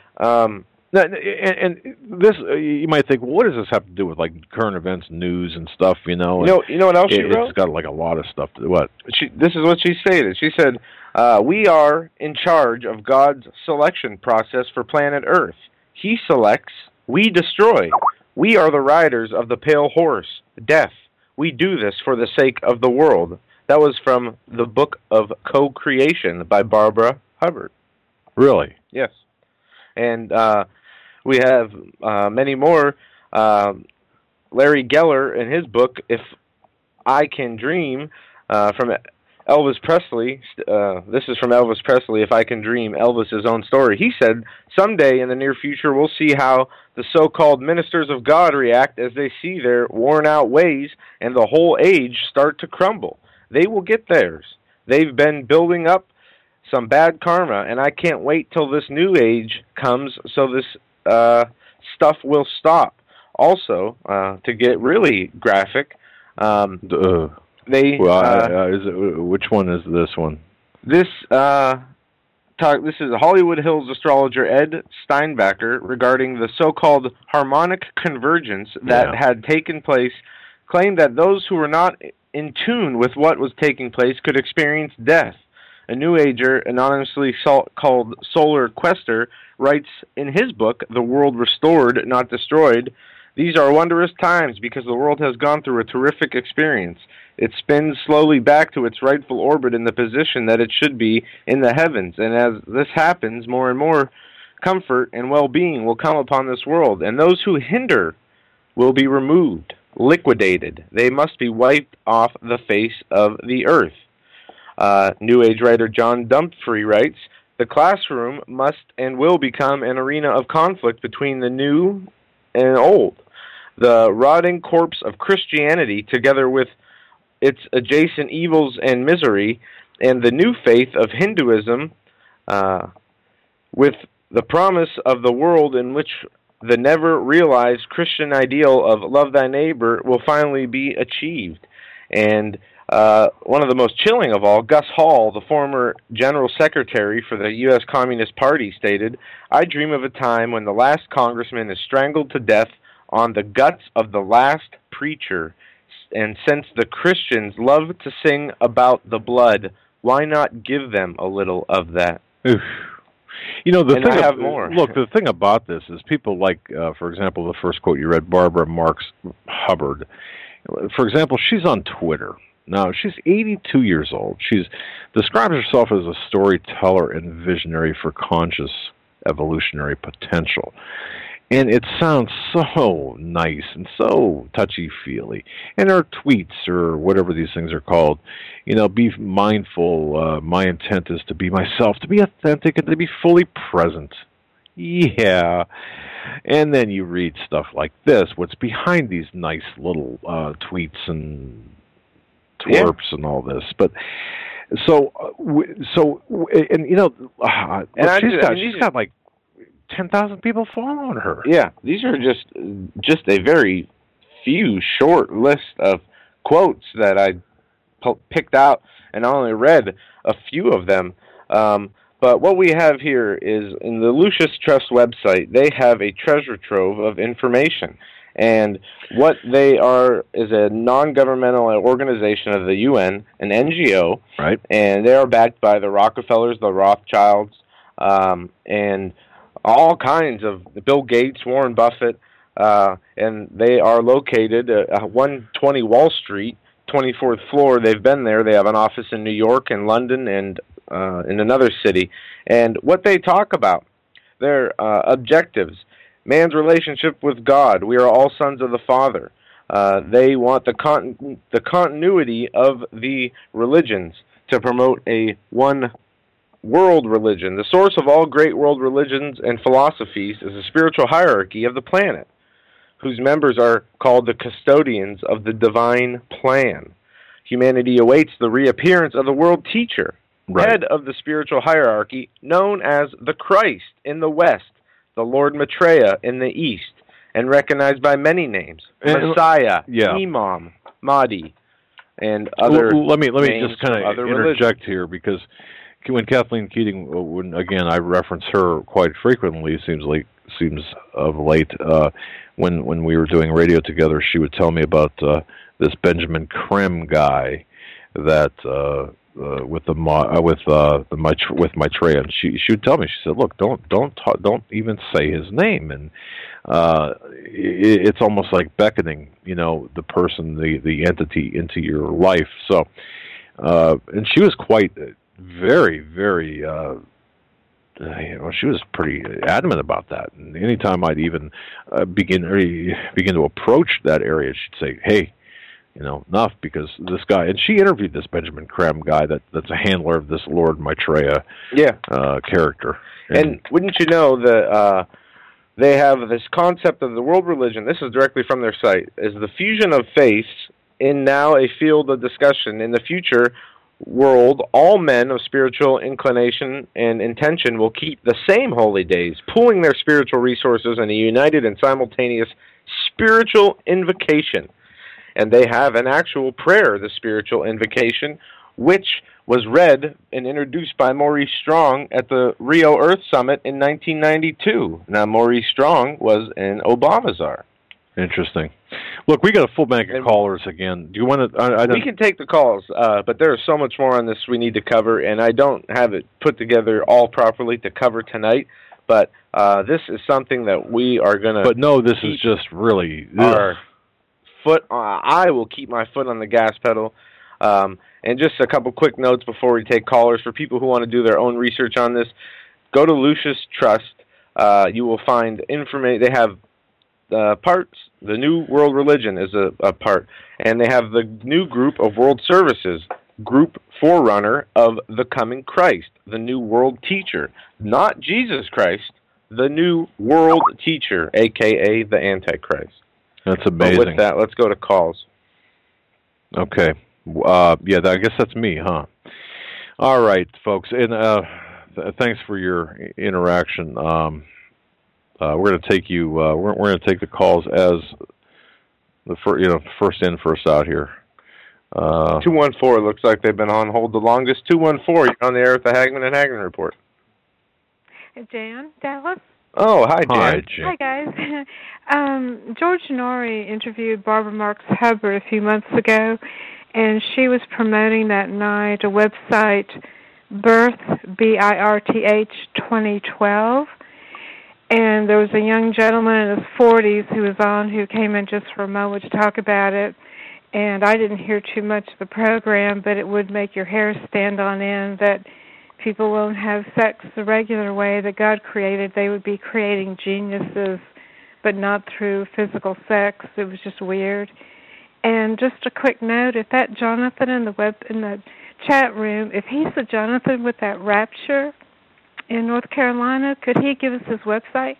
this you might think, well, what does this have to do with like current events, news, and stuff? You know what else she wrote? It's got like a lot of stuff. What? This is what she stated. She said, "We are in charge of God's selection process for planet Earth. He selects, we destroy. We are the riders of the pale horse, death. We do this for the sake of the world." That was from the Book of Co-Creation by Barbara Hubbard. Really? Yes. And we have many more. Larry Geller, in his book, If I Can Dream, from Elvis Presley. This is from Elvis Presley, If I Can Dream, Elvis's own story. He said, someday in the near future, we'll see how the so-called ministers of God react as they see their worn-out ways and the whole age start to crumble. They will get theirs. They've been building up some bad karma, and I can't wait till this new age comes so this stuff will stop. Also, to get really graphic, which one is this one? This this is Hollywood Hills astrologer Ed Steinbacher regarding the so-called harmonic convergence that had taken place, claimed that those who were not in tune with what was taking place could experience death. A New Ager, anonymously called Solar Quester, writes in his book, The World Restored, Not Destroyed, "These are wondrous times because the world has gone through a terrific experience. It spins slowly back to its rightful orbit in the position that it should be in the heavens, and as this happens, more and more comfort and well-being will come upon this world, and those who hinder will be removed, liquidated. They must be wiped off the face of the earth." New Age writer John Dumfrey writes, "The classroom must and will become an arena of conflict between the new and old. The rotting corpse of Christianity, together with its adjacent evils and misery, and the new faith of Hinduism, with the promise of the world in which the never-realized Christian ideal of love thy neighbor will finally be achieved." And one of the most chilling of all, Gus Hall, the former General Secretary for the U.S. Communist Party, stated, "I dream of a time when the last congressman is strangled to death on the guts of the last preacher. And since the Christians love to sing about the blood, why not give them a little of that?" Oof. You know, the thing about this is people like, for example, the first quote you read, Barbara Marx Hubbard. For example, she's on Twitter. Now, she's 82 years old. She describes herself as a storyteller and visionary for conscious evolutionary potential. And it sounds so nice and so touchy-feely. And her tweets, or whatever these things are called, be mindful. My intent is to be myself, to be authentic, and to be fully present. Yeah. And then you read stuff like this, what's behind these nice little tweets and twerps and all this. But she's got like 10,000 people following her. Yeah, these are just a very few short list of quotes that I picked out, and I only read a few of them. But what we have here is, in the Lucis Trust website, they have a treasure trove of information. And what they are is a non-governmental organization of the UN, an NGO, right? And they are backed by the Rockefellers, the Rothschilds, and all kinds of Bill Gates, Warren Buffett, and they are located at 120 Wall Street, 24th floor. They've been there. They have an office in New York and London and in another city. And what they talk about, their objectives: man's relationship with God. We are all sons of the Father. They want the continuity of the religions to promote a one world religion. The source of all great world religions and philosophies is a spiritual hierarchy of the planet, whose members are called the custodians of the divine plan. Humanity awaits the reappearance of the world teacher, head of the spiritual hierarchy, known as the Christ in the West, the Lord Maitreya in the East, and recognized by many names: Messiah, Imam, Mahdi, and other. Let me just kind of interject here, because when Kathleen Keating, again, I reference her quite frequently. Seems of late. When we were doing radio together, she would tell me about this Benjamin Creme guy that with Maitreya, and she would tell me. She said, "Look, don't even say his name," and it's almost like beckoning, the person, the entity into your life. So, and she was quite very, very. She was pretty adamant about that. And anytime I'd even begin to approach that area, she'd say, "Hey, enough," because this guy, and she interviewed this Benjamin Creme guy that's a handler of this Lord Maitreya character. And wouldn't you know that they have this concept of the world religion, this is directly from their site, is the fusion of faiths in now a field of discussion. In the future world, all men of spiritual inclination and intention will keep the same holy days, pooling their spiritual resources in a united and simultaneous spiritual invocation. And they have an actual prayer, the spiritual invocation, which was read and introduced by Maurice Strong at the Rio Earth Summit in 1992. Now, Maurice Strong was an Obama czar. Interesting. Look, we got a full bank of callers again. Do you want to? We can take the calls, but there is so much more on this we need to cover, and I don't have it put together all properly to cover tonight. But this is something that we are going to. But no, this is just really our foot. I will keep my foot on the gas pedal. And just a couple quick notes before we take callers for people who want to do their own research on this. Go to Lucis Trust. You will find information. They have parts. The New World Religion is a part, and they have the new group of World Services, group forerunner of the coming Christ, the new world teacher, not Jesus Christ, the new world teacher, a.k.a. the Antichrist. That's amazing. But with that, let's go to calls. Okay. I guess that's me, huh? All right, folks, and thanks for your interaction. We're going to take you. We're going to take the calls as the first in, first out here. 214 looks like they've been on hold the longest. 214, you're on the air with the Hagmann and Hagmann report. Jan, Dallas. Oh, hi, Jan. Hi, guys. George Norrie interviewed Barbara Marx Hubbard a few months ago, and she was promoting that night a website, Birth, BIRTH 2012. And there was a young gentleman in his 40s who was on, who came in just for a moment to talk about it. and I didn't hear too much of the program, but it would make your hair stand on end that people won't have sex the regular way that God created. They would be creating geniuses, but not through physical sex. It was just weird. And just a quick note, if that Jonathan in the chat room, if he's the Jonathan with that rapture in North Carolina, could he give us his website?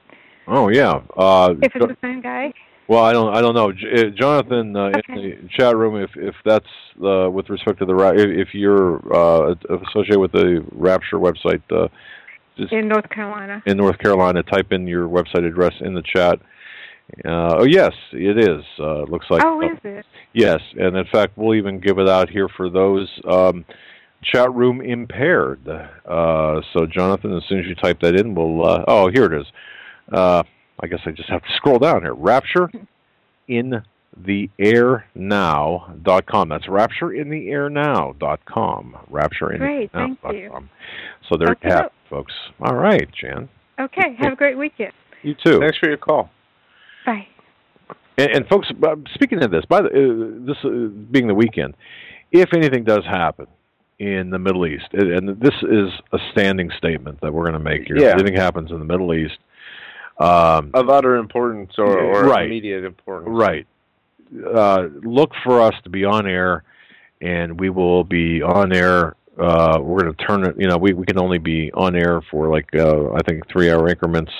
Oh yeah. If it's the same guy. Well, I don't know, Jonathan. Okay. In the chat room, if that's with respect to if you're associated with the Rapture website, in North Carolina. In North Carolina, type in your website address in the chat. Oh yes, it is. Looks like. Oh, is it? Yes, and in fact, we'll even give it out here for those chat room impaired. So, Jonathan, as soon as you type that in, we'll. Oh, here it is. I guess I just have to scroll down here. RaptureInTheAirNow.com. That's RaptureInTheAirNow.com. RaptureInTheAirNow.com. Great, thank you. So there you have it, folks. All right, Jan. Okay, have a great weekend. You too. Thanks for your call. Bye. And folks, speaking of this, this being the weekend, if anything does happen in the Middle East, and this is a standing statement that we're going to make here, if anything happens in the Middle East, of utter importance or right, immediate importance. Right. Look for us to be on air, and we will be on air. We're going to turn it, we can only be on air for I think 3-hour increments,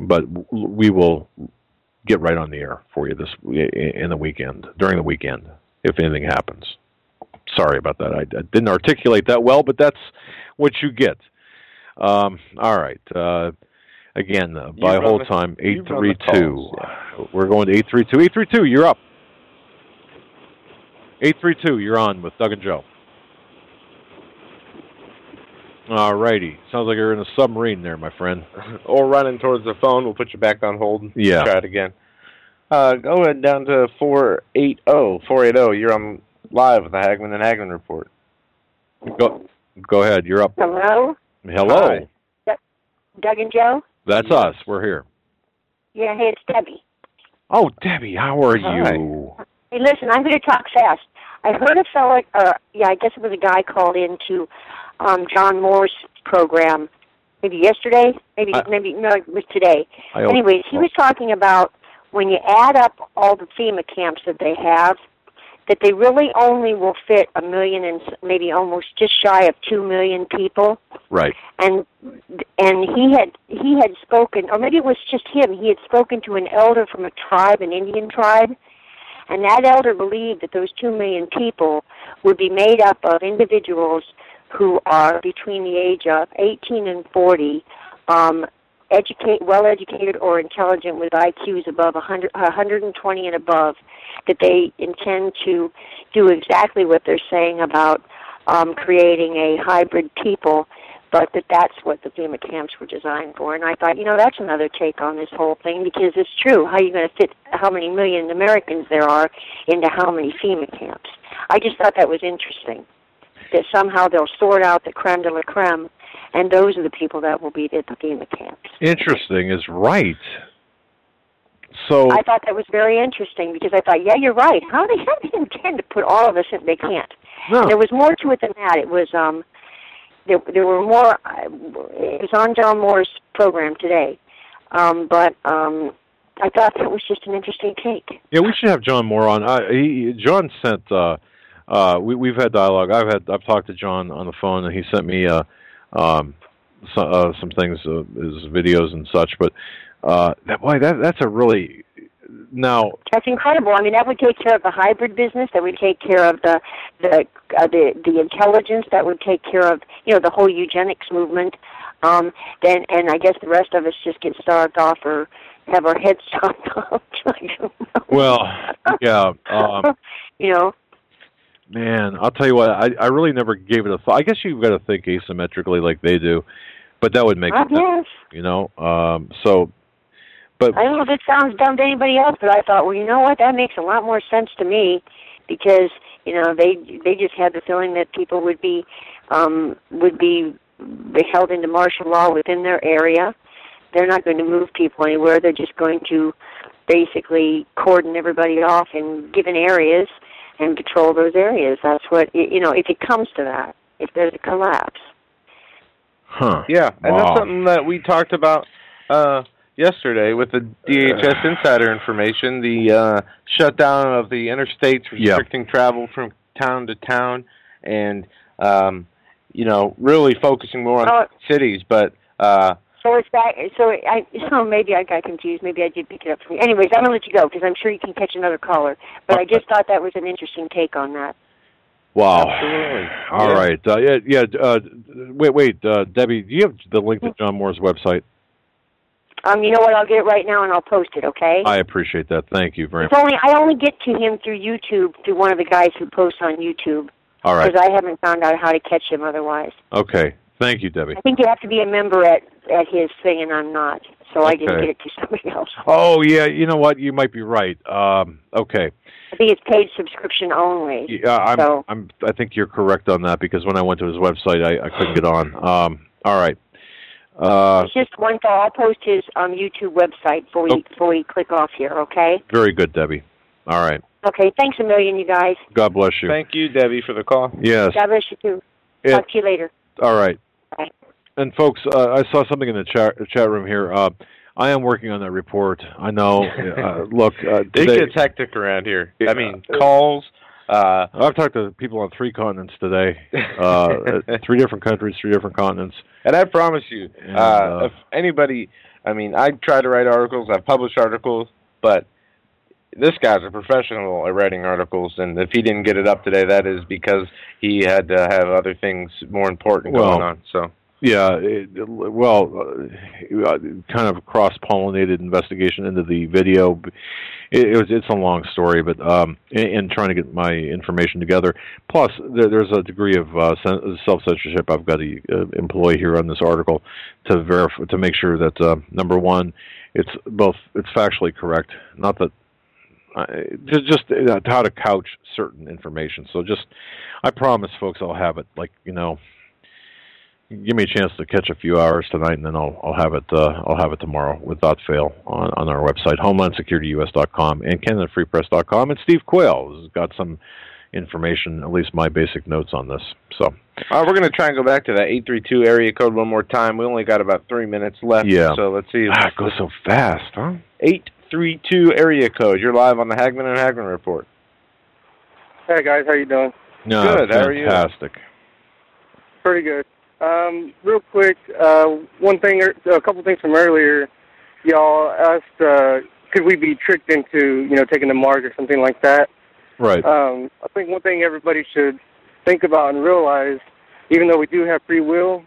but we will get right on the air for you during the weekend, if anything happens. Sorry about that. I didn't articulate that well, but that's what you get. All right. Again, by hold time, 832. We're going to 832. 832, you're up. 832, you're on with Doug and Joe. All righty. Sounds like you're in a submarine there, my friend. Or running towards the phone. We'll put you back on hold. Yeah. Try it again. Go ahead down to 480. 480, you're on live with the Hagmann and Hagmann Report. Go ahead, you're up. Hello? Hello. Hi. Doug and Joe? That's us. We're here. Yeah, hey, it's Debbie. Oh, Debbie, how are you? Hey, listen, I'm going to talk fast. I heard a fellow, I guess it was a guy called into John Moore's program, maybe yesterday, maybe no, it was today. Anyways, he was talking about when you add up all the FEMA camps that they have, that they really only will fit 1 million and maybe almost just shy of 2 million people. Right. And he had spoken, or maybe it was just him. He had spoken to an elder from a tribe, an Indian tribe, and that elder believed that those 2 million people would be made up of individuals who are between the age of 18 and 40, well-educated or intelligent with IQs above 120 and above, that they intend to do exactly what they're saying about creating a hybrid people, but that's what the FEMA camps were designed for. And I thought, that's another take on this whole thing, because it's true. How are you going to fit how many million Americans there are into how many FEMA camps? I just thought that was interesting, that somehow they'll sort out the creme de la creme, and those are the people that will be at the FEMA camps. Interesting is right. So I thought that was very interesting, because I thought, yeah, you're right. How do they intend to put all of us in? They can't. No. And there was more to it than that. It was there were more. It was on John Moore's program today, but I thought that was just an interesting take. Yeah, we should have John Moore on. John sent. We've had dialogue. I've talked to John on the phone, and he sent me some things, his videos and such. But that's a really that's incredible. I mean, that would take care of the hybrid business. That would take care of the intelligence. That would take care of the whole eugenics movement. And I guess the rest of us just get starved off or have our heads chopped off. I don't know. Well, yeah. Man, I'll tell you what, I really never gave it a thought. I guess you've got to think asymmetrically like they do, but that would make sense, but I don't know if it sounds dumb to anybody else, but I thought, well, you know what, that makes a lot more sense to me, because, they just had the feeling that people would be held into martial law within their area, They're not going to move people anywhere. They're just going to basically cordon everybody off in given areas and patrol those areas. That's what, if it comes to that, if there's a collapse. Huh. Yeah, and that's something that we talked about yesterday with the DHS insider information, the shutdown of the interstates, restricting travel from town to town, and, really focusing more on cities, but... So it's that. So maybe I got confused. Maybe I did pick it up from you. Anyways, I'm gonna let you go because I'm sure you can catch another caller. But I just thought that was an interesting take on that. Wow. Absolutely. All right. Wait, Debbie, do you have the link to John Moore's website? You know what? I'll get it right now and I'll post it. Okay. I appreciate that. Thank you very much. I only get to him through YouTube, through one of the guys who posts on YouTube. All right. Because I haven't found out how to catch him otherwise. Okay. Thank you, Debbie. I think you have to be a member at his thing, and I'm not, so I didn't get it to somebody else. Oh yeah, you know what? You might be right. Okay. I think it's paid subscription only. Yeah, I think you're correct on that because when I went to his website, I couldn't get on. All right. It's just one thought. I'll post his YouTube website before we click off here. Okay. Very good, Debbie. All right. Okay. Thanks a million, you guys. God bless you. Thank you, Debbie, for the call. Yes. God bless you too. Talk to you later. All right. Bye. And folks, I saw something in the chat room here. I am working on that report. I know. Look, it gets hectic around here. I mean, calls. I've talked to people on 3 continents today. 3 different countries, 3 different continents. And I promise you, if anybody, I try to write articles. I've published articles, but this guy's a professional at writing articles, and if he didn't get it up today, that is because he had to have other things more important going on. So. Yeah, kind of cross-pollinated investigation into the video. It's a long story, but in trying to get my information together. Plus, there's a degree of self-censorship I've got to employ here on this article to verify, to make sure that number one, it's factually correct. Not that just how to couch certain information. So I promise, folks, I'll have it give me a chance to catch a few hours tonight, and then I'll have it tomorrow without fail on our website, HomelandSecurityUS.com and CanadaFreePress.com. And Steve Quayle has got some information, at least my basic notes on this. So we're going to try and go back to that 832 area code one more time. We only got about 3 minutes left. Yeah. So let's see. It goes so fast, huh? 832 area code. You're live on the Hagmann and Hagmann Report. Hey guys, how you doing? No, good. How are you? Fantastic. Pretty good. Real quick, a couple things from earlier. Y'all asked, could we be tricked into, taking the Mars or something like that? Right. I think one thing everybody should think about and realize, even though we do have free will,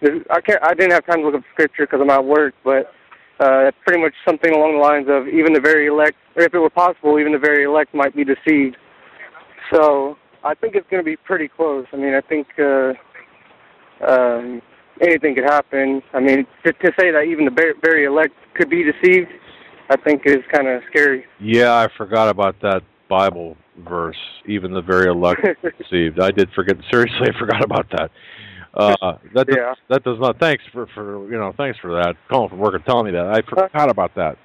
I didn't have time to look up scripture because I'm at work, but pretty much something along the lines of even the very elect, or if it were possible, even the very elect might be deceived. So I think it's going to be pretty close. I think anything could happen. To say that even the very elect could be deceived, I think is kind of scary. Yeah, I forgot about that Bible verse. Even the very elect deceived. I did forget. Seriously, I forgot about that. That does not. Thanks for thanks for that. Calling from work and telling me that. I forgot about that.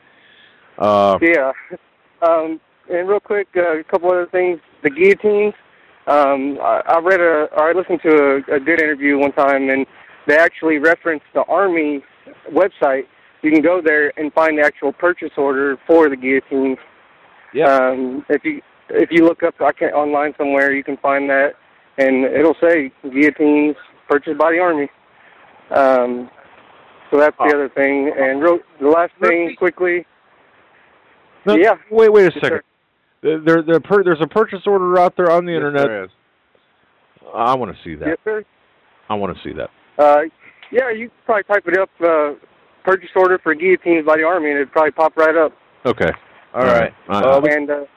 And real quick, a couple other things. The guillotines. I listened to a good interview one time, and they actually referenced the Army website. You can go there and find the actual purchase order for the guillotines. Yeah. If you look up online somewhere, you can find that, and it'll say guillotines purchased by the Army. So that's the other thing. And the last thing, quickly. No, yeah. Wait a second. There's a purchase order out there on the internet. There is. I want to see that. Yes, sir. I want to see that. You can probably type it up, purchase order for guillotines by the Army, and it'd probably pop right up. Okay. All right. And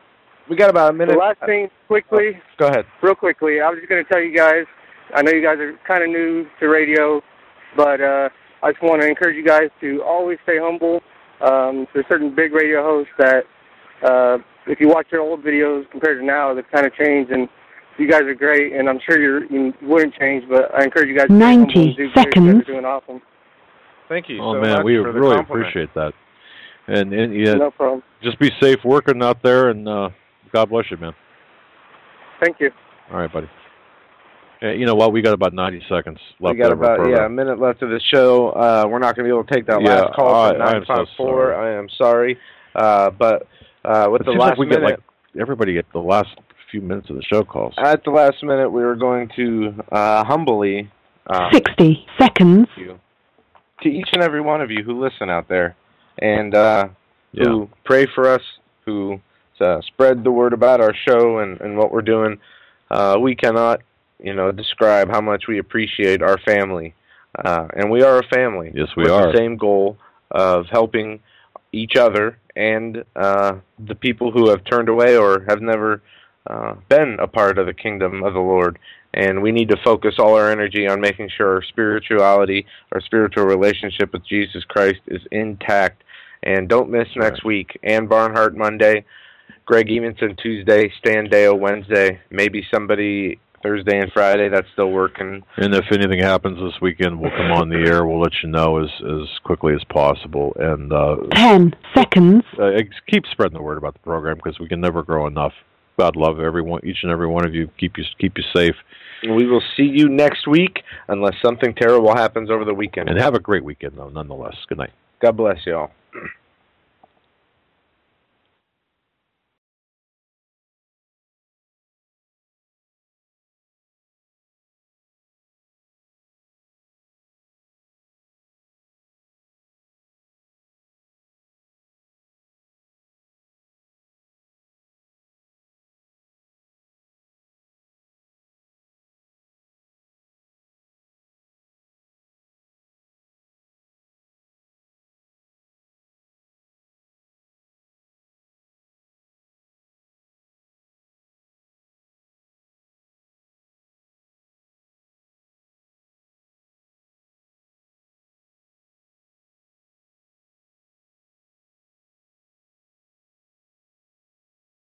we got about a minute. The last thing, quickly. Go ahead. Real quickly, I was just going to tell you guys, I know you guys are kind of new to radio, but I just want to encourage you guys to always stay humble. There's certain big radio hosts that, if you watch their old videos compared to now, they've kind of changed, and you guys are great, and I'm sure you wouldn't change, but I encourage you guys to 90 seconds. You guys are doing awesome. Thank you. Oh so man, much we for the really compliment. appreciate that. And yeah, no problem. Just be safe working out there, and God bless you, man. Thank you. All right, buddy. You know what? We got about 90 seconds left. We got about a minute left of the show. We're not going to be able to take that last call from 954. I am sorry, but with the last minute, everybody get the last few minutes of the show calls. At the last minute, we were going to humbly 60 seconds to each and every one of you who listen out there, and who pray for us, who spread the word about our show and what we're doing. We cannot, describe how much we appreciate our family, and we are a family. Yes, we with are. The same goal of helping each other and the people who have turned away or have never been a part of the kingdom of the Lord. And we need to focus all our energy on making sure our spirituality, our spiritual relationship with Jesus Christ is intact. And don't miss next week. Ann Barnhart Monday, Greg Evenson Tuesday, Stan Dale Wednesday, maybe somebody Thursday and Friday. That's still working. And if anything happens this weekend, we'll come on the air. We'll let you know as quickly as possible. And 10 seconds. Keep spreading the word about the program because we can never grow enough. God love everyone, each and every one of you. Keep you safe. And we will see you next week unless something terrible happens over the weekend. And have a great weekend, though, nonetheless. Good night. God bless you all.